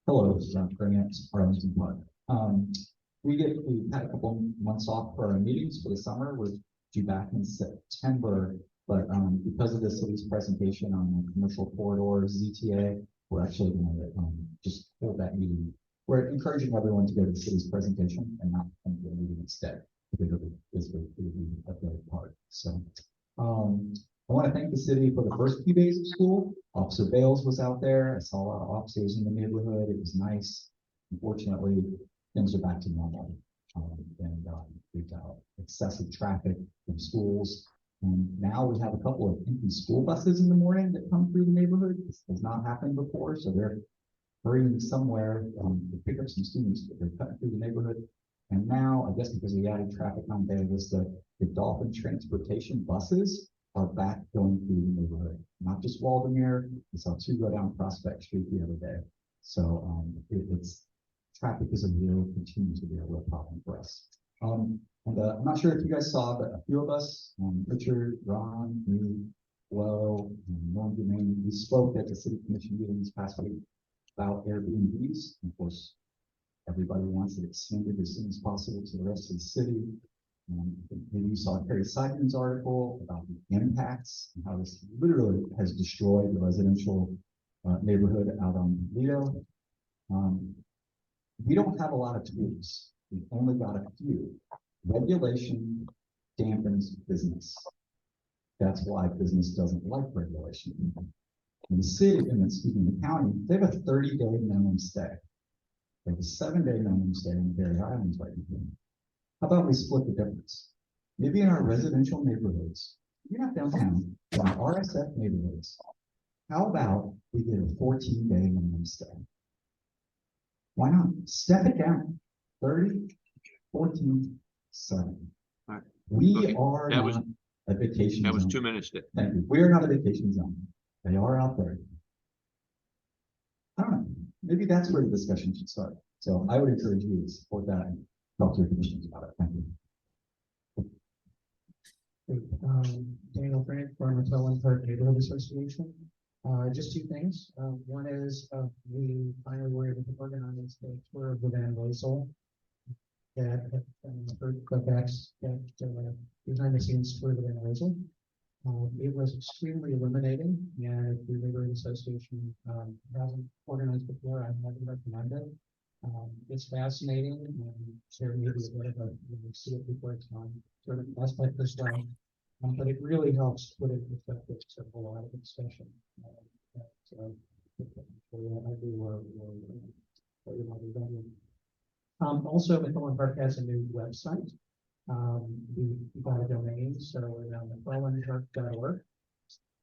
Hello, this is John Grant, Arlington Park. We had a couple months off for our meetings for the summer. We're due back in September, but because of the city's presentation on the commercial corridors, ZTA, we're actually going to just hold that meeting. We're encouraging everyone to go to the city's presentation and not come to the meeting instead, because it will be a great part. So I want to thank the city for the first few days of school. Officer Bales was out there. I saw a lot of officers in the neighborhood. It was nice. Unfortunately, things are back to normal. We've got excessive traffic in schools. And now we have a couple of empty school buses in the morning that come through the neighborhood. This has not happened before, so they're hurrying somewhere to pick up some students, but they're cutting through the neighborhood. And now, I guess because we added traffic on Bay Vista, the Dolphin Transportation buses are back going through the neighborhood. Not just Waldemere, we saw two go down Prospect Street the other day. So it's traffic continues to be a real problem for us. I'm not sure if you guys saw, but a few of us, Richard, Ron, me, Flo, and Norm Dumaine, we spoke at the city commission meeting this past week about Airbnbs. Of course, everybody wants it extended as soon as possible to the rest of the city. Maybe you saw Terry Simon's article about the impacts and how this literally has destroyed the residential neighborhood out on Lido. We don't have a lot of tools. We've only got a few. Regulation dampens business. That's why business doesn't like regulation. In the city, the county, they have a 30-day minimum stay. They have a 7-day minimum stay in the Berry Islands right now. How about we split the difference? Maybe in our residential neighborhoods, you're not downtown, in our RSF neighborhoods, how about we get a 14-day minimum stay? Why not? Step it down. 30, 14, 7. Right. We Okay. are That not was- a vacation That was zone. 2 minutes, Dick. Thank you. We are not a vacation zone. They are out there. I don't know. Maybe that's where the discussion should start. So I would encourage you to support that and talk to your commissioners about it. Thank you. Daniel Frank, from the Ellen Park Neighborhood Association. Just two things. One is we finally were able to organize the tour of the Van Wezel. That heard Quebec's behind the scenes tour of the Van Wezel. It was extremely illuminating, and the Neighborhood Association hasn't organized before. I highly recommend it. It's fascinating, and share maybe a bit of a see it before it's on. Sort of that's my first time. But it really helps put it in perspective to a lot of discussion. Also, McClellan Park has a new website. We got a domain, so McClellanpark.org.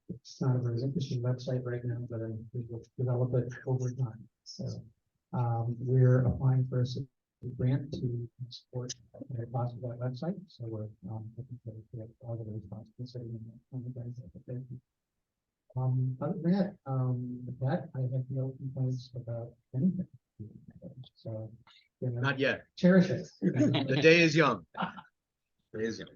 It's not a very interesting website right now, but we will develop it over time. So we're applying for a grant to support the cost of that website. So we're looking for all of the responsibility on the guys at the other than that, I have no complaints about anything. So, you know, Not yet. cherish it. The day is young. The day is young.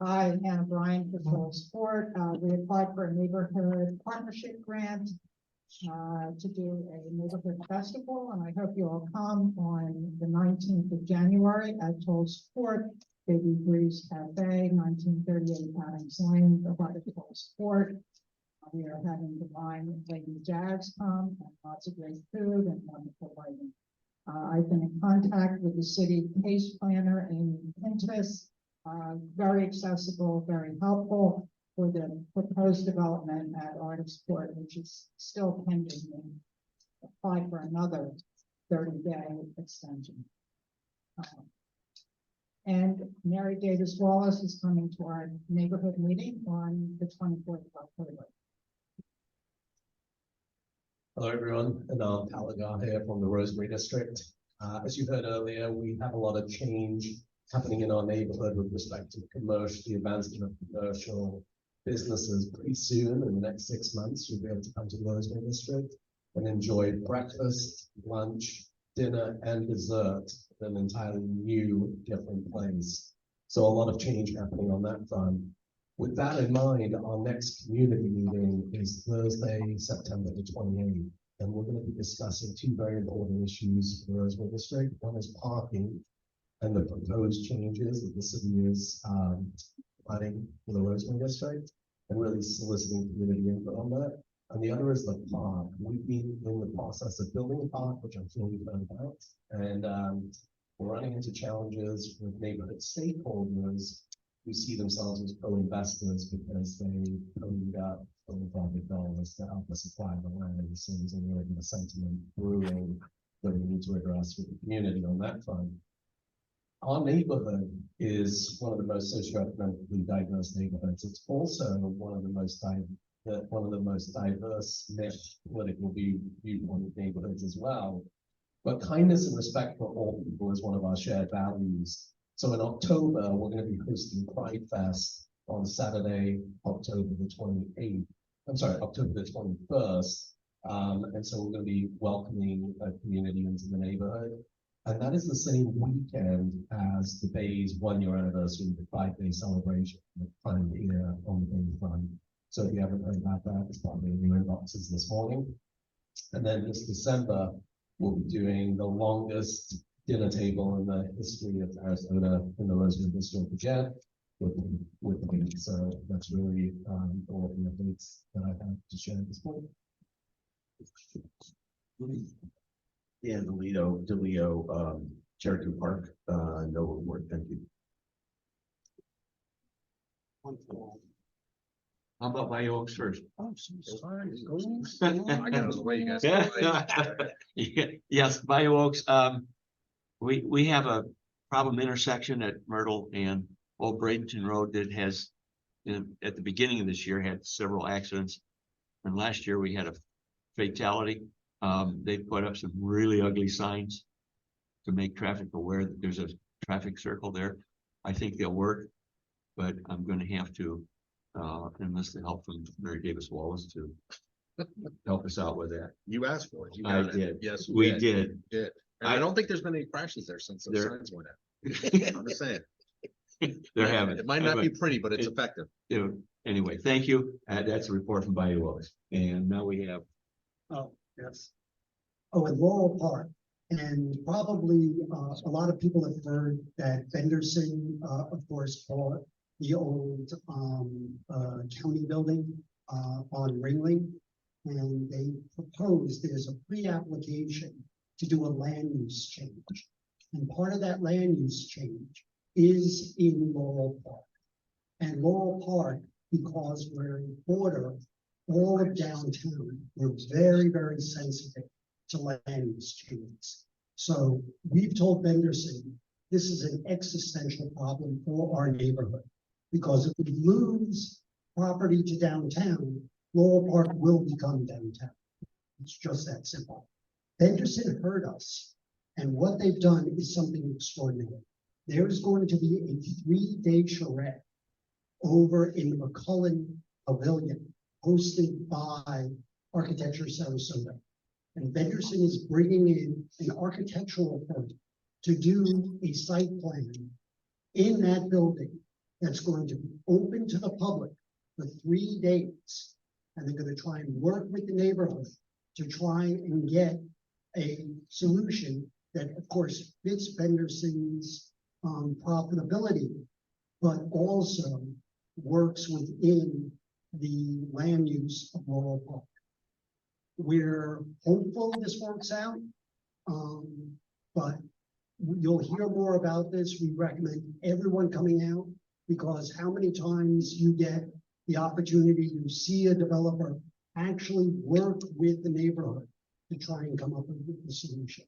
Hi, Hannah Bryan for Soul Sport. We applied for a neighborhood partnership grant to do a neighborhood festival, and I hope you all come on the 19th of January at Toll Sport, Baby Breeze Cafe, 1938 Adams Lane, the heart of Toll Sport. We are having Divine Lady Jazz come, and lots of great food and wonderful lighting. I've been in contact with the city case planner in Pintus, very accessible, very helpful for the proposed development at Artist Court, which is still pending and apply for another 30-day extension. And Mary Davis Wallace is coming to our neighborhood meeting on the 24th of October. Hello, everyone, and Palagar here from the Rosemary District. As you heard earlier, we have a lot of change happening in our neighborhood with respect to the advancement of commercial businesses. Pretty soon, in the next 6 months, you'll be able to come to the Rosemary District and enjoy breakfast, lunch, dinner, and dessert at an entirely new, different place. So a lot of change happening on that front. With that in mind, our next community meeting is Thursday, September the 28th, and we're going to be discussing two very important issues for the Rosemary District. One is parking and the proposed changes that the city is planning for the Rosemary District, and really soliciting community input on that. And the other is the park. We've been in the process of building a park, which I'm sure you've heard about, and we're running into challenges with neighborhood stakeholders who see themselves as co-investors because they owned up $25 to help us acquire the land. So there's a little bit of sentiment brewing that we need to address with the community on that front. Our neighborhood is one of the most socioeconomically diverse neighborhoods. It's also one of the most diverse political viewpoint neighborhoods as well. But kindness and respect for all people is one of our shared values. So in October, we're going to be hosting Pride Fest on Saturday, October the 28th. I'm sorry, October the 21st. And so we're going to be welcoming a community into the neighborhood. And that is the same weekend as the Bay's 1-year anniversary, the 5-day celebration that planned here on the Bay front. So if you haven't heard about that, it's probably in your inboxes this morning. And then this December, we'll be doing the longest dinner table in the history of Arizona in the Rosemary District again with the beach. So that's really all the updates that I have to share at this point. Yeah, DeLeo, Cherokee Park, no report, thank you. How about Bayou Oaks first? Oh, sorry. I got the way you guys. Yes, Bayou Oaks, we have a problem intersection at Myrtle and Old Bradenton Road that has, at the beginning of this year, had several accidents. And last year we had a fatality. They put up some really ugly signs to make traffic aware that there's a traffic circle there. I think they'll work, but I'm going to have to enlist the help from Mary Davis Wallace to help us out with that. You asked for it. You I got it. did. Yes, We did. did. You did. And I don't think there's been any crashes there since those signs went out. I'm just saying. They're having. It might not be pretty, but it's effective. Anyway, thank you. That's a report from Bayou Oaks. And now we have. Oh, yes. Oh, in Laurel Park. And probably a lot of people have heard that Fenderson, of course, bought the old county building on Ringling. And they proposed there's a pre-application to do a land use change. And part of that land use change is in Laurel Park. And Laurel Park, because we're in border all of downtown, we're very, very sensitive to land use changes. So we've told Fenderson this is an existential problem for our neighborhood, because if we lose property to downtown, Laurel Park will become downtown. It's just that simple. Fenderson heard us, and what they've done is something extraordinary. There's going to be a 3-day charrette over in the McCullen Pavilion, hosted by Architecture Sarasota. And Fenderson is bringing in an architectural firm to do a site plan in that building that's going to be open to the public for 3 days. And they're going to try and work with the neighborhood to try and get a solution that, of course, fits Fenderson's profitability, but also works within the land use of Laurel Park. We're hopeful this works out. but you'll hear more about this. We recommend everyone coming out, because how many times you get the opportunity to see a developer actually work with the neighborhood to try and come up with the solution.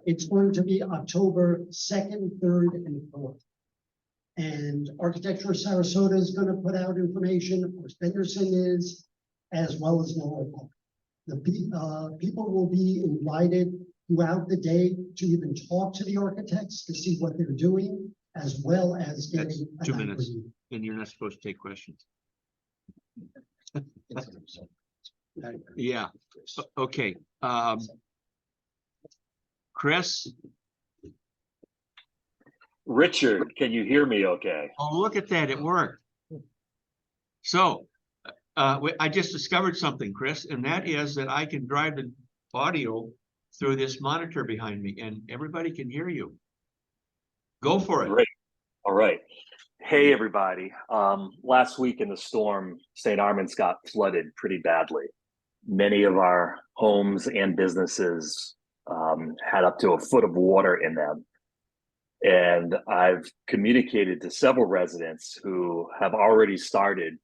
It's going to be October 2nd, 3rd, and 4th. And Architecture Sarasota is going to put out information, of course, Henderson is, as well as Laurel Park. The people will be invited throughout the day to even talk to the architects to see what they're doing, as well as That's getting. 2 minutes, and you're not supposed to take questions. Yeah, okay. Chris? Richard, can you hear me okay? Oh, look at that, it worked. So, I just discovered something, Chris, and that is that I can drive the audio through this monitor behind me, and everybody can hear you. Go for it. Great. All right. Hey, everybody. Last week in the storm, St. Armand's got flooded pretty badly. Many of our homes and businesses had up to a foot of water in them. And I've communicated to several residents who have already started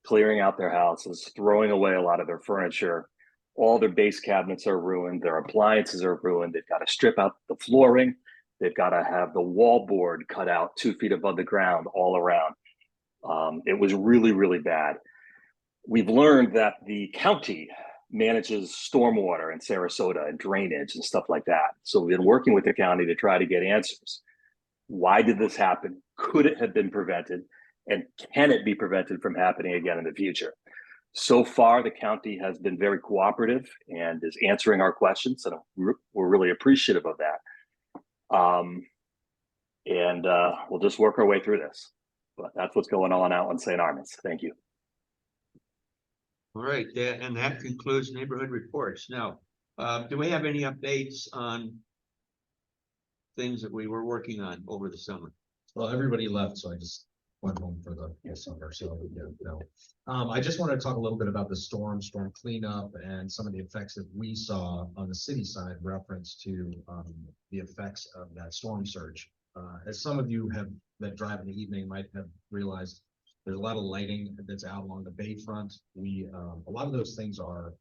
clearing out their houses, throwing away a lot of their furniture. All their base cabinets are ruined. Their appliances are ruined. They've got to strip out the flooring. They've got to have the wall board cut out 2 feet above the ground all around. It was really, really bad. We've learned that the county manages stormwater in Sarasota and drainage and stuff like that. So we've been working with the county to try to get answers. Why did this happen? Could it have been prevented? And can it be prevented from happening again in the future? So far, the county has been very cooperative and is answering our questions, and we're really appreciative of that. We'll just work our way through this. But that's what's going on out in St. Armand's. Thank you. All right, and that concludes neighborhood reports. Now, do we have any updates on things that we were working on over the summer? Well, everybody left, so I just went home for the summer, so I just wanted to talk a little bit about the storm cleanup and some of the effects that we saw on the city side reference to the effects of that storm surge. As some of you that drive in the evening might have realized, there's a lot of lighting that's out along the bayfront. A lot of those things are,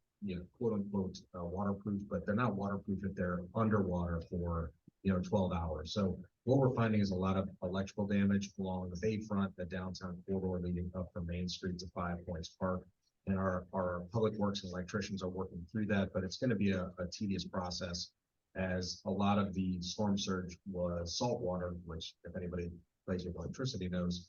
quote unquote, waterproof, but they're not waterproof if they're underwater for 12 hours. So what we're finding is a lot of electrical damage along the bayfront, the downtown corridor leading up from Main Street to 5 Points Park. And our public works and electricians are working through that, but it's going to be a tedious process, as a lot of the storm surge was salt water, which, if anybody plays with electricity knows,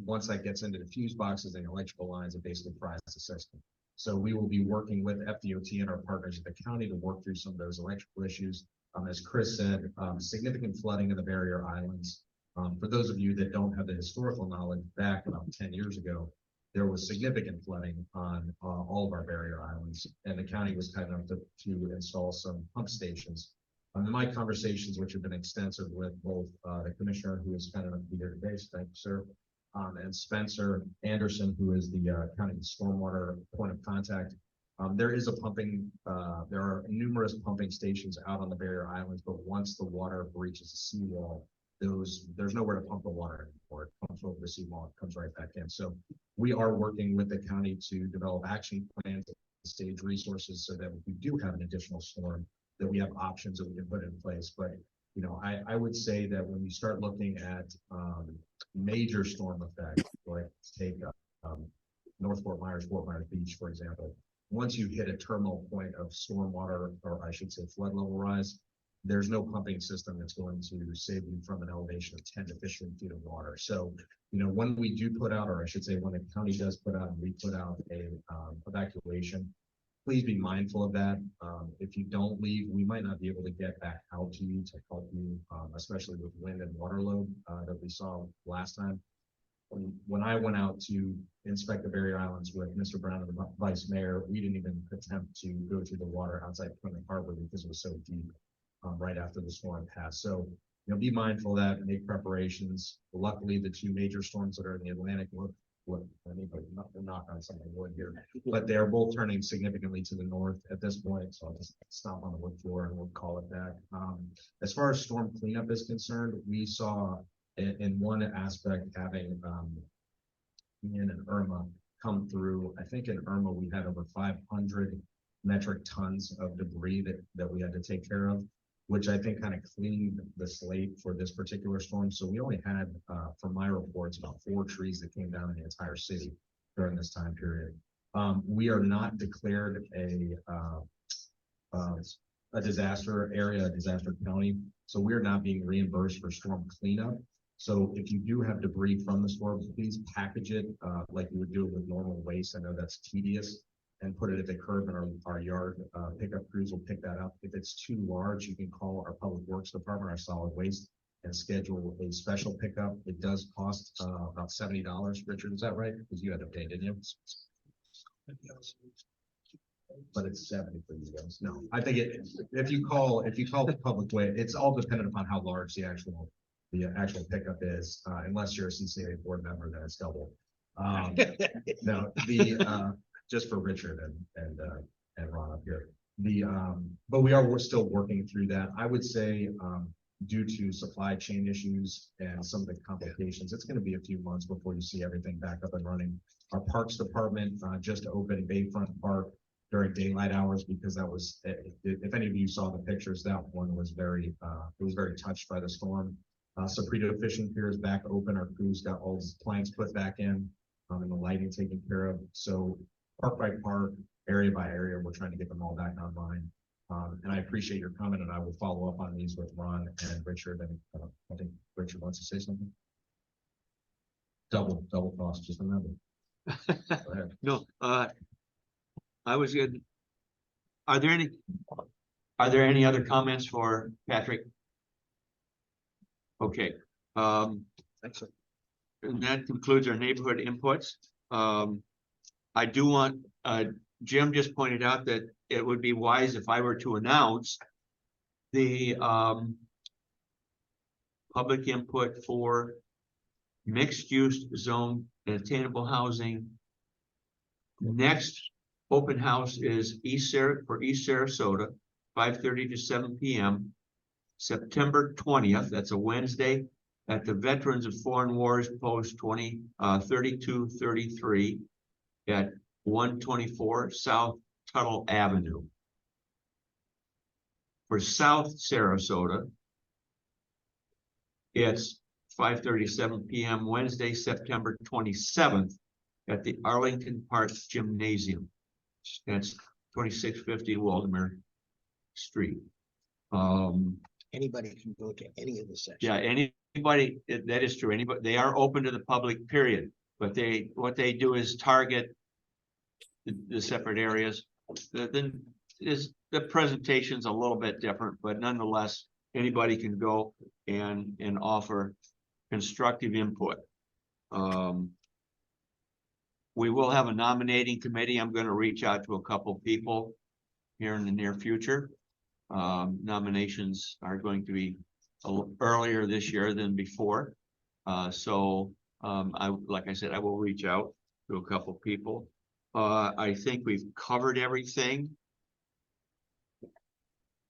once that gets into the fuse boxes and electrical lines, it basically fries the system. So we will be working with FDOT and our partners at the county to work through some of those electrical issues. As Chris said, significant flooding in the barrier islands. For those of you that don't have the historical knowledge, back about 10 years ago, there was significant flooding on all of our barrier islands, and the county was kind enough to install some pump stations. In my conversations, which have been extensive with both the commissioner, who is kind enough to be here today, so thank you, sir, and Spencer Anderson, who is the county stormwater point of contact. There is a pumping, there are numerous pumping stations out on the barrier islands, but once the water breaches the seawall, there's nowhere to pump the water anymore. It pumps over the seawall, it comes right back in. So we are working with the county to develop action plans, stage resources, so that if we do have an additional storm, that we have options that we can put in place. But I would say that when you start looking at major storm effects, like take North Fort Myers Beach, for example, once you hit a terminal point of stormwater, or I should say flood level rise, there's no pumping system that's going to save you from an elevation of 10 to 15 feet of water. So, when we do put out, or I should say when the county does put out, and we put out a evacuation, please be mindful of that. If you don't leave, we might not be able to get back out to you to help you, especially with wind and water load that we saw last time. When I went out to inspect the barrier islands with Mr. Brown and the vice mayor, we didn't even attempt to go through the water outside Plymouth Harbor because it was so deep right after the storm passed. So, be mindful of that, make preparations. Luckily, the two major storms that are in the Atlantic look wood, anybody, not to knock on some of the wood here, but they're both turning significantly to the north at this point, so I'll just stop on the wood floor and we'll call it that. As far as storm cleanup is concerned, we saw in one aspect having, Ian and Irma come through. I think in Irma, we had over 500 metric tons of debris that we had to take care of, which I think kind of cleaned the slate for this particular storm. So we only had, from my reports, about 4 trees that came down in the entire city during this time period. We are not declared a disaster area, a disaster county. So we're not being reimbursed for storm cleanup. So if you do have debris from the storm, please package it like you would do it with normal waste. I know that's tedious, and put it at the curb in our yard. Pickup crews will pick that up. If it's too large, you can call our public works department, our solid waste, and schedule a special pickup. It does cost about $70. Richard, is that right? Because you had to pay, didn't you? But it's 70 for you guys. No, I think if you call the public way, it's all dependent upon how large the actual pickup is, unless you're a CCNA board member, then it's double. No, just for Richard and Ron up here. But we're still working through that. I would say, due to supply chain issues and some of the complications, it's going to be a few months before you see everything back up and running. Our Parks Department just opened Bayfront Park during daylight hours, because that was, if any of you saw the pictures, that one was very touched by the storm. Saprito Fishing Pier is back open. Our crews got all the planks put back in, and the lighting taken care of. So park by park, area by area, we're trying to get them all back online. And I appreciate your comment, and I will follow up on these with Ron and Richard. And I think Richard wants to say something. Double cost, just remember. No, I was good. Are there any other comments for Patrick? Okay, and that concludes our neighborhood inputs. I do want, Jim just pointed out that it would be wise if I were to announce the public input for mixed use zone and attainable housing. Next open house is East Sarasota, 5:30 to 7 p.m. September 20th, that's a Wednesday, at the Veterans of Foreign Wars Post 3233 at 124 South Tuttle Avenue. For South Sarasota, it's 5:37 p.m. Wednesday, September 27th at the Arlington Park Gymnasium. That's 2650 Waldemar Street. Anybody can go to any of the sessions. Yeah, anybody, that is true. Anybody, they are open to the public, period. But what they do is target the separate areas. Then the presentation's a little bit different, but nonetheless, anybody can go and offer constructive input. We will have a nominating committee. I'm going to reach out to a couple people here in the near future. Nominations are going to be a little earlier this year than before. Like I said, I will reach out to a couple people. I think we've covered everything.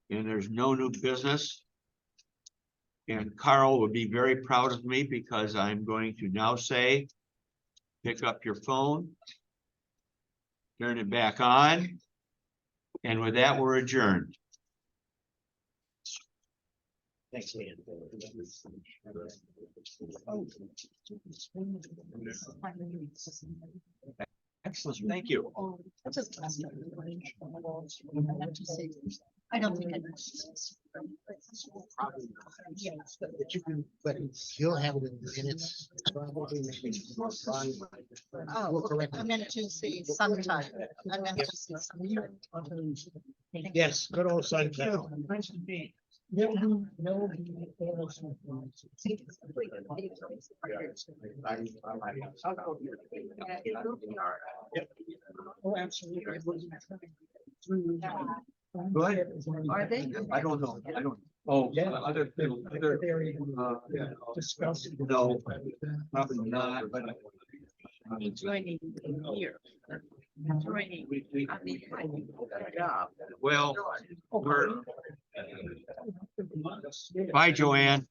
And there's no new business. And Carl would be very proud of me, because I'm going to now say, pick up your phone, turn it back on. And with that, we're adjourned. Thanks, Leanne. Excellent, thank you. I don't think I. But he'll have it in minutes. Oh, I meant to see sometime. I meant to see sometime. Yes, good old sunshine. Oh, absolutely. Go ahead. Are they? I don't know. Oh, yeah, other discussed. no, probably not, but joining here. Joining on the job. Well, we're, bye, Joanne.